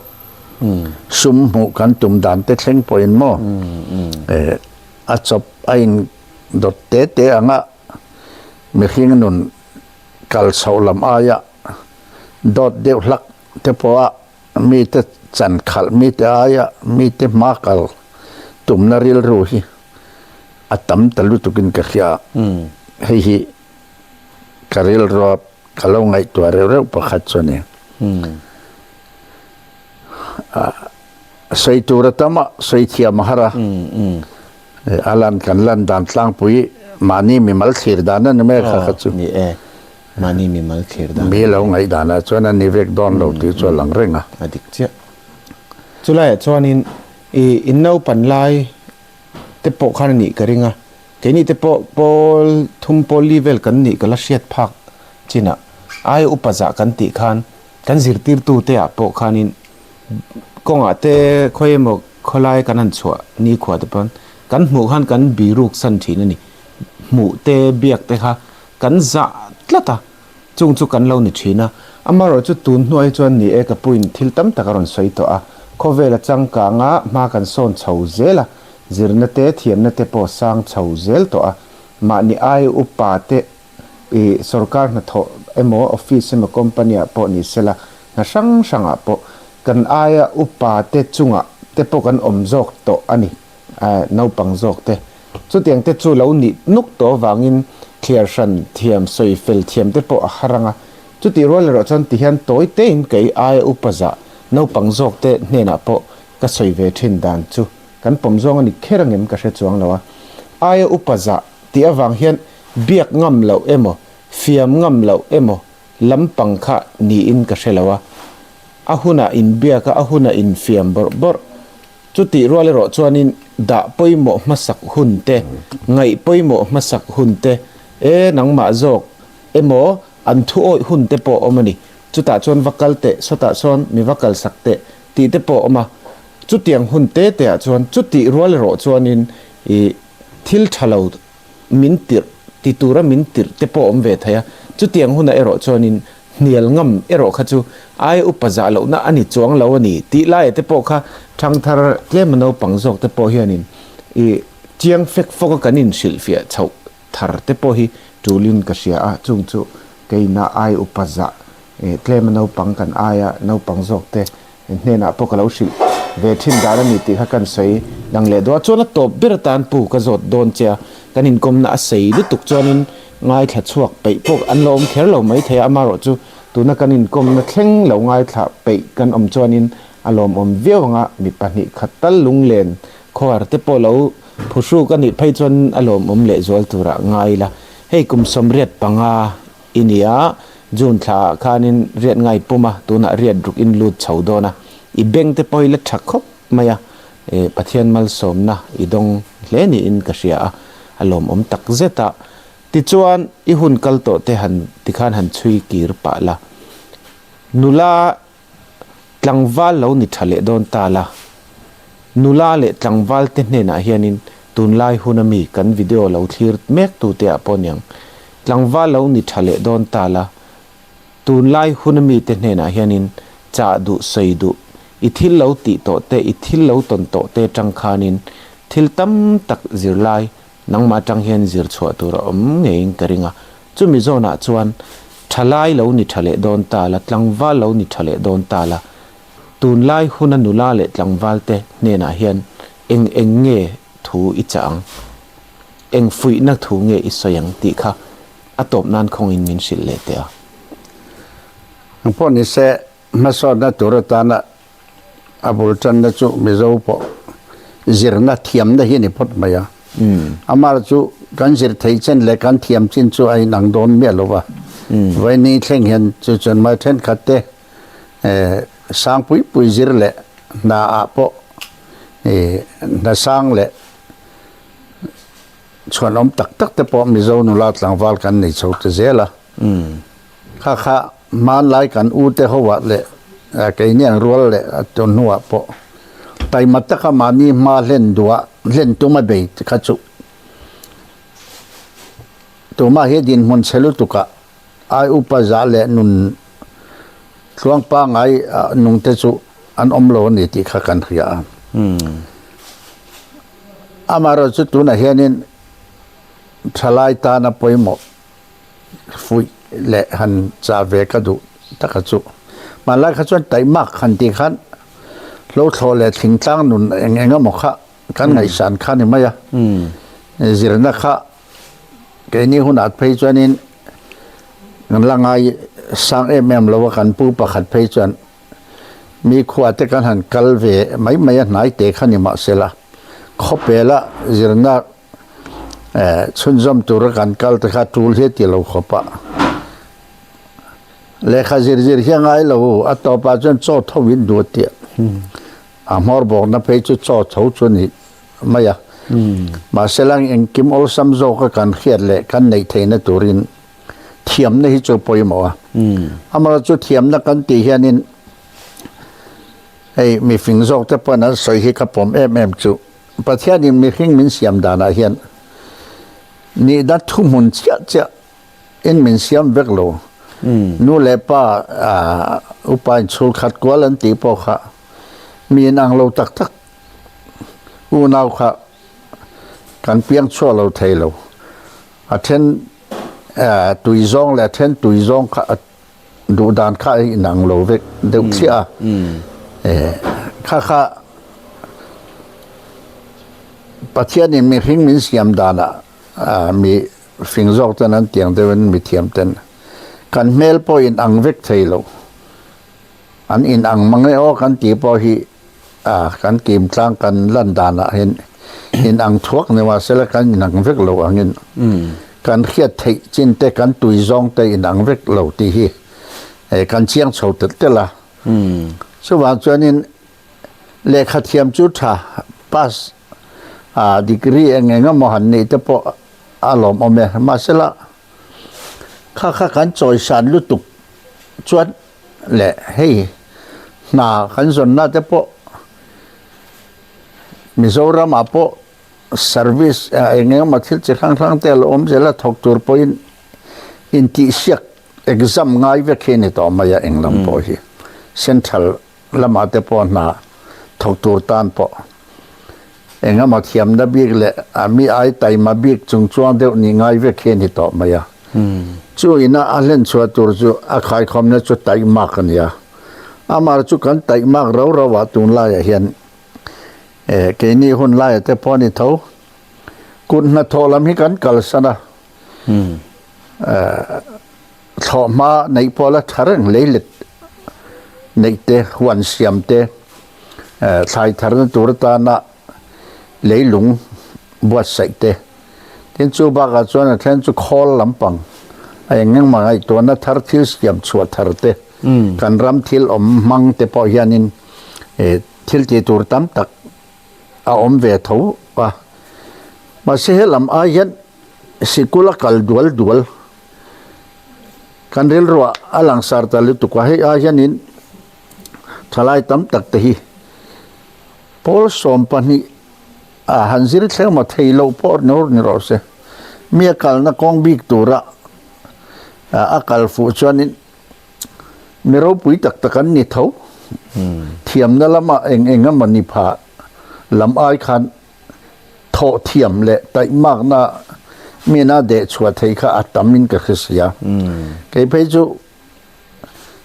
ซุ่มหูกันตุ่มดานเตเข่งปอยน์โมอัดจบไอ้ดดเตอ่างะมีขิงนุนกัลสาวลำอายะดดเดียวหลักเทปว่ามีแต่จันขัลมีแต่อายะมีแต่มากัลตุ่มนาริลรูฮีอัดตั้มตะลุตุกินกะเขียให้ฮีกะริลรอบkalau ngai tu areu pakhat chone sei tu ratama sei thia mahara alan kan lan dan tlang pui mani mi mal khir dana ne me kha kha chu ni mani mi mal khir dan mi lo ngai dana chona ni vek don lo ti chu lang renga adik che chulai chuanin innau panlai te po khan ni karinga ke ni te po pol thum pol level kan ni kala siat phak china ai upaza kan ti khan kan zirtir tu te a po khanin konga te khoemo kholai kanan chua ni khwa te pon kan mu han kan biruk san thina ni mu te biak te kha kan za tlata chung chu kan lo ni thina amaro chu tun hnuai chuan ni e ka puin thil tam takaron soi to a khovela changka nga ma kan son chho zela zirna te thiamna te po sang chho zel to a ma ni ai upa te sarkar na tho emo office emo company po ni sela na sang po kan aya upa te chunga te po kan omjok to ani no pangjok te chu tiang te chu lo ni nuk to wangin clear shan thiam soi fel thiam te po haranga chu ti rol ro chon ti hian toy te in kai aya upaza no pangjok te hna po ka soi ve thin dan chu kan pomjong ani kherangem ka hre chuang lawa aya upaza ti awang hian biak ngam lo emo fiam ngam lo emo lampang kha ni in ka hrelawa ahuna in biaka ahuna in fiam bor chuti role ro chuanin da poimo masak hunte ngai poimo masak hunte nangma jok emo an thu oi hunte po omani chuta chon vakalte sota chon mi vakal sakte ti te po oma chutiang hunte te a chon chuti role ro chuanin thil thalo mintir ti tura mintir te po om ve thaya chutiang huna ero chonin nial ngam ero kha chu ai upaza lo na ani chuang lo ani ti lai te po kha thang thar ke mano pangjok te po hianin chiang fek foka kanin silfia chau thar te po hi tulin ka sia a chung chu cái na ai upaza tle mà nấu bằng kan aya nấu bằng dọc te nên là bốc lâu xị về thiên đá là nít khá cần sấy đằng lệ đó cho nó top biết tan pu cái giọt đòn chia cái nhìn công na sấy đứt tục cho nên ngay thật chuộc bị bốc ăn lom khéo lâu mấy thế ama rồi chú tu na cái nhìn công na khen lâu ngay thà bị cái cho nên alom viêu nga mi pani khatal lung len khor te po lo phusu kan ni phai chon alom le zol tura ngai la hei kum somriat panga inia jun tha khanin riat ngai puma tuna riat ruk in lut chaudona I beng te poi la thakop maya pathian mal somna idong hle ni in ka ria alom tak zeta ti chuan I hun kal to te han tikhan han chui kir pa la nula tlangwal lo ni thale don tala nula le tlangwal te hne na hianin tunlai hunami kan video lo thlir mek tu te aponyang tlangwal lo ni thale don tala tunlai hunami te hne na hianin cha du seidu ithil lo ti to te ithil lo ton to te tangkhanin thil tam tak zirlai nangma tang hian zir chhuah tur ngein karinga chumi zona chuan thalai lo ni thale don tala tlangwal lo ni thale don tala tunlai huna nula le tlangwal te nena hian eng nge thu I chang eng fui na thu nge I soyang ti kha atop nan khong in min sil le te a ang po ni se maso na turatana abul chan na chu mizo po zirna thiam na hi ni pot maya amar chu kan zir thei chen le kan thiam chin chu ai nang don me lowa vai ni thleng hian chu chon mai then khatte sang pui zir le na a po na sang le chuan tak te po mizo nu la tlangwal kan nei chho te zela kha man lai kan u te howa le cái niang rual le ton nuwa po tai matta kha mani ma len duwa len tu ma be kha chu to ma he din mon chelu tuka ai upa za le nun thluang pa ngai nung te chu an omlo ni ti kha kan ria amaro chu tu na hianin thalai ta na poimo fui le han cha ve ka du taka chu malai kha chuan tai mak khan ti khan lo thlo le thing tlang nun enga mo kha kan ngai san khan ni maya zirna kha ke ni hun at phei chuanin ngan langai sang lo kan pu pakhat phei chuan mi khuwa te kan han kal ve mai nai te khan ni ma sela khopela zirna chun zom tur kan kal te kha tul he ti lo khopa le khazir hiang ai lo atopa chuan cho thowin du ti amor bok na phei chu cho tho chu ni maya ma selang eng kim ol sam zo ka kan khiat le kan nei theina turin thiam na hi chu poimo a amara chu thiam na kan ti hianin ei mi fing zok te pana soi hi ka pom chu pathianin mi hing min siam dana hian ni da thu mun cha in min siam vek lo nu le pa upai chul khat kwalan ti po kha mi nang lo tak u naw kha kan piang cho lo thei lo a then tui zong le then tui zong kha du dan kha nang lo vek deu thia kha pathian mi hing min siam dana mi fing zok tan an tiang dewen mi thiam ten kan mel po in ang vek thailo an in ang mangai o kan ti po hi kan kim tlang kan lan dana hen in ang thuak ne wa sela kan nang vek lo angin kan khiat thei chin te kan tui zong te in ang vek lo ti hi kan chiang chho te la so wa chuanin le kha thiam chu tha pass degree enga mo han ni te po alom ome ma sela kha kan choi san lu tuk chuan le hei na kan zon na te po Mizoram apo service enga mathil che khang te lo om jela thok tur po in ti siak exam ngai ve kheni to maya englam po hi central lama te po na thok tur tan po enga mathiam na big le ami ai tai ma big chung chuang deuh ni ngai ve kheni to maya chu ina alen chua tur chu a khai khom na chu tai mak ania amar chu kan tai mak ro ro wa tun la ya hian ke ni hun la te poni tho kun na tholam hi kan kal sana tho ma nei pola tharang leilet nei te huan siam te thai thar na tur ta na leilung buat sai te tin chu ba ga chuan a then chu khol lampang ai ngang ma ai to na thar thil siam chua thar te kan ram thil om mang te po hianin thil ti tur tam tak a om ve tho wa ma se lam a hian sikula kal dual kan rel ro alang sar ta lu tu kwa he a hianin thalai tam tak te hi pol som pani a hanzir thleng ma thei lo por nor ni ro se mia kal na kong bik tura a kal fu chuanin mero pui tak takan ni tho thiam na lama enga mani pha lam ai khan tho thiam le tai mak na mina de chua thei kha atamin ka khisia ke phei chu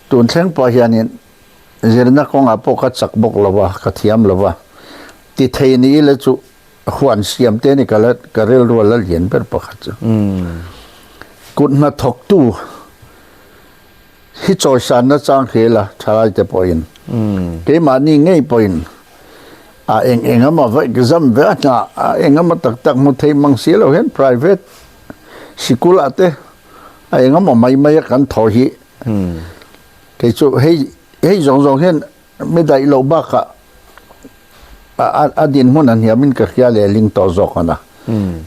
tun thleng pa hianin zirna kong a po ka chak bok lawa ka thiam lawa ti thei ni le chu huan siam te ni kala karel ro la lien per pakhat chu kut na thok tu hi choi san na chang khela thalai te poin ke ma ni ngei poin a eng ama va exam ve na a eng ama tak mu thei mang si lo hen private school ate a eng ama mai kan tho hi ke chu hei zong hen me dai lo ba ka a din mun an hiamin ka khia le ling to zo kana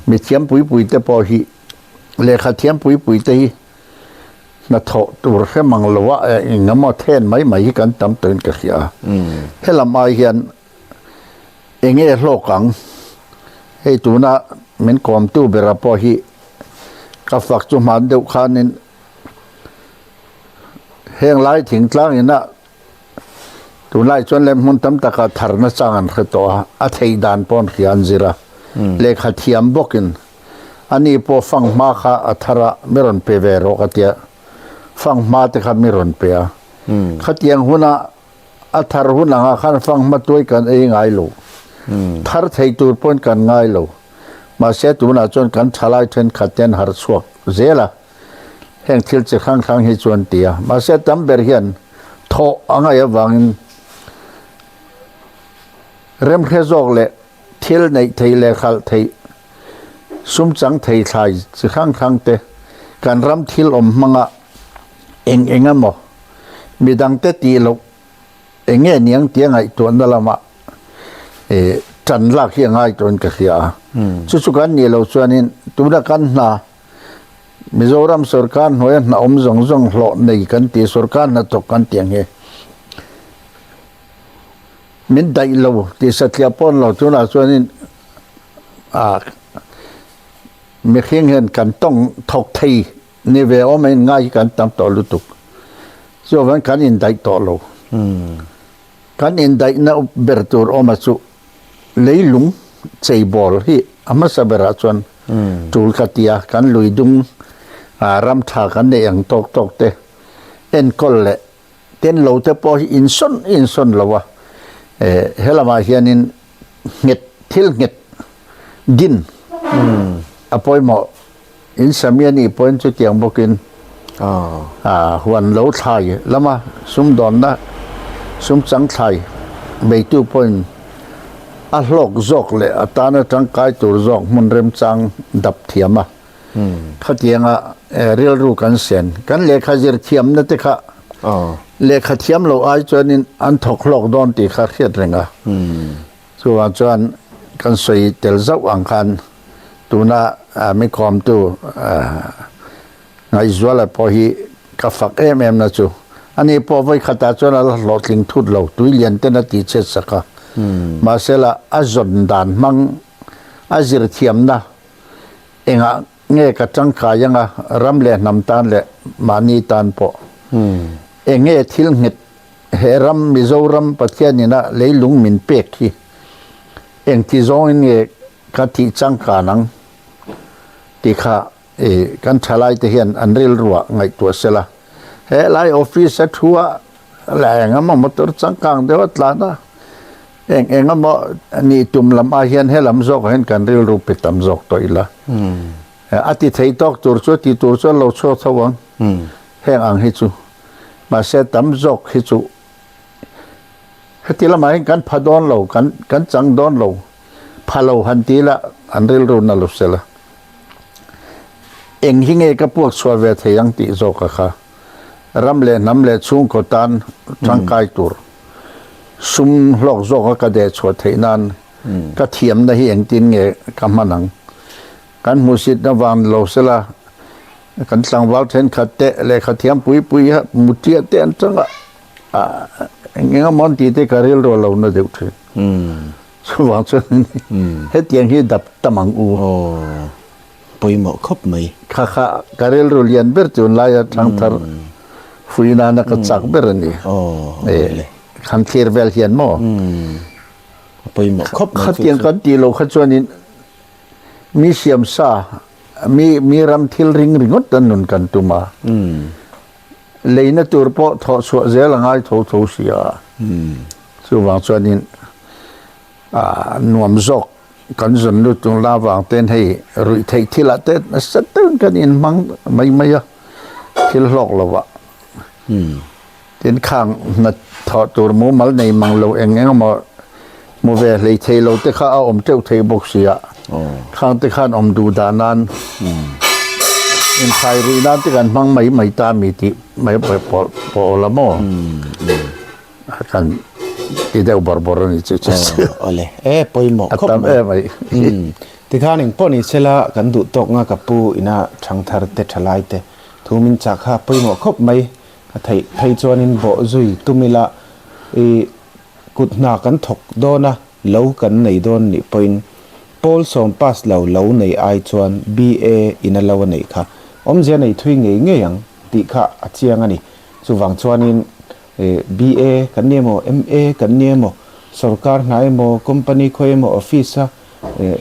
mi thiam pui te po hi le kha thiam pui te hi na tho tur he mang lo wa engama then mai kan tam ten ka khia helam ai hian enge hlokang hei tuna men kom tu bera po hi ka fak chu man deuh khanin heng lai thing tlang ina tu lai chon lem mun tam taka tharna changan kheto a thei dan pon khian zira le kha thiam bokin ani po fang ma kha athara meron pe ve ro katia fang ma te kha meron pe a khatiang huna athar huna nga khan fang ma toy kan e ngai lo thar thei tur pon kan ngai lo ma se tu na chon kan thalai then khaten har chuak zela heng thil che khang hi chon tia ma se tam ber hian tho anga ya wangin rem khezok le thil nei thei le khal thei sum chang thei thai chi khang te kan ram thil om manga enga mo midang te ti lo enge niang tiang ai ton dalama tan lak hi ngai ton ka khia chu kan ni lo chuanin tuna kan na Mizoram sarkar hoya na zong hlo nei kan ti sarkar na to kan tiang he min dai lo ti satya pon lo tuna chuanin mi khing hen kan tong thok thei ni ve o men ngai kan tam to lutuk so van kan in dai to lo kan in dai na bertur o ma chu leilung chei bol hi ama sabera chuan tul khatia kan luidung ram tha kan ne ang tok te en kol le ten lo te po in son lawa helama hianin nget thil nget din apoi mo in samiani point chu tiang bokin huan lo thai lama sum don na sum chang thai bei tu point a hlok zok le atana tang kai tur zok mun rem chang dap thiama khatianga real ru kan sen kan le khajir thiam na te kha le kha thiam lo ai chuanin an thok hlok don ti kha khiat renga chuwa chuan kan soi tel zau ang khan tuna mi kom tu ngai zwala po hi ka fak na chu ani po voi khata chuan a lo tling thut lo tuilian te na ti che saka masela azon dan mang azir thiam na enga nge ka chang kha yanga ramle nam tan le mani tan po enge thil ngit heram mizoram pathianina leilung min pek hi eng ti zong nge ka ti chang ka nang ti kha กันทลายที่เห็นอันเริลรัวไงตัวเสละเฮ้ไลออฟฟิศทัวแหล่งมันมาตัวสังกังเดียวตลาดนะเองมันนี่ตุ่มลำอาเฮียนให้ลำจอกเห็นกันเริลรูปไปตำจอกตัวอีละอาทิตย์ไทยตอกตัวชัวที่ตัวชัวเราชัวทวังแห้งอังให้จูมาเสตำจอกให้จูที่ละมาเห็นกันพัดอนเรากันจังดอนเราพาเราหันทีละอันเริลรูนั่นลุเสละเองหิงเอกับพวกสวเวทยังติจอกค่ะรำเล่น้ำเล่ชุ่งกตันจังไกตัวซุ่มหลอกจอกก็เดชวดเทนันก็เทียมได้เองตินเงกำมันนังกันมุสิตนวันโลเสละกันสังวาลเทนขัดเตะเลยขัดเทียมปุยฮะมุติเตะจังอ่ะเงี้ยมันตีเตะการเรียลเราเนาะเด็กเถอะสว่างจนเฮ็ดยังที่ดับตะมังอูปุยหมอคบไหมค่ะการเรียลเรียนเบิร์จุนลายทางทาร์ฟุยนานักจักเบรนี่คันเทียร์เวลเฮียนโม่ปุยหมอคบขัดยังกันตีโลขัดจวนนี้มีเสียมซามีรำทิลริงอดตันนุนกันตุมาเลยนะตัวพอทอสวเซลง่ายทอเสียส่วนจวนนี้นวมจอกกันจนลุตุลาวางเต้นให้รุยเทที่ละเต้นสัตว์ตึงกันอินมังไม่อะที่หลอกเราวะเต้นข้างนัดทอตัวมูมัลในมังเราเองงั้นมาเวเลยเทเราเตะข้าเอาเจ้าเทบกเสียข้างเตะข้าดูดานันอินไทยรุยนั่นที่กันมังไม่ตามมีติไม่พอละโมกันที่เดียวบาร์บอร์นี่เจ๊อะไรปุยหมอคบไหมที่ข้าหนึ่งป้อนอิสระกันดูตกงากับปูอินาช่างทาร์เตทลายเตทูมินจากข้าปุยหมอคบไหมไทยจวนินบ่จุยตุมิละกุดนากันถกโดนะเล่ากันในโดนนี่เป็นโพลสมปัสเล่าในไอจวน BA อินาเล่าในค่ะเจในทุยเงี้ยยังติค่ะอาเจียงอันนี้สุวังจวนินBA กันเนี่ยโม MA กันเนี่ยโมสรการไหนโมคอมพานีคอยโมออฟฟิศ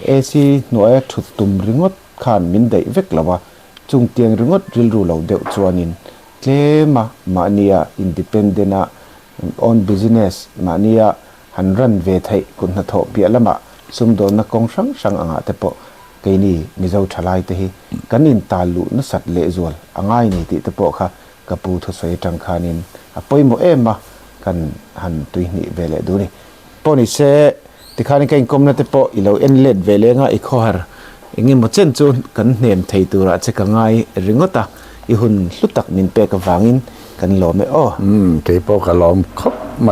AC หน่วยถุดตุ่มริงดขานมินได้เวกละว่าจุงเตียงริงดริลรูเหล่าเดียวจวนินเคลมาเนียอินดิเพนเดนต์ออนบิสเนสมาเนียฮันรันเวทให้คุณนัทโตเปียละมาสมโดนนักกองช่างอ่างแต่ปะเกนี่มิเจ้าทลายเตhiกันอินตาลุนสัตเลจวลอ่างไงนี่ติแต่ปะค่ะกับปูทศวยจังคานินปอยโมมากันหันตุยนี่เวเลดูนี่ปอนี่เสติคานิกันกรมนัตปออีเราเอ็นเลดเวเลงาอีคอฮาร์เงี้ยมันเช่นจูนกันเนียนไทยตัวจะกังไงริงตาอีหุ่นลุตักมินเปกวางินกันหลอมไม่อ้อที่พวกกันหลอมครบไหม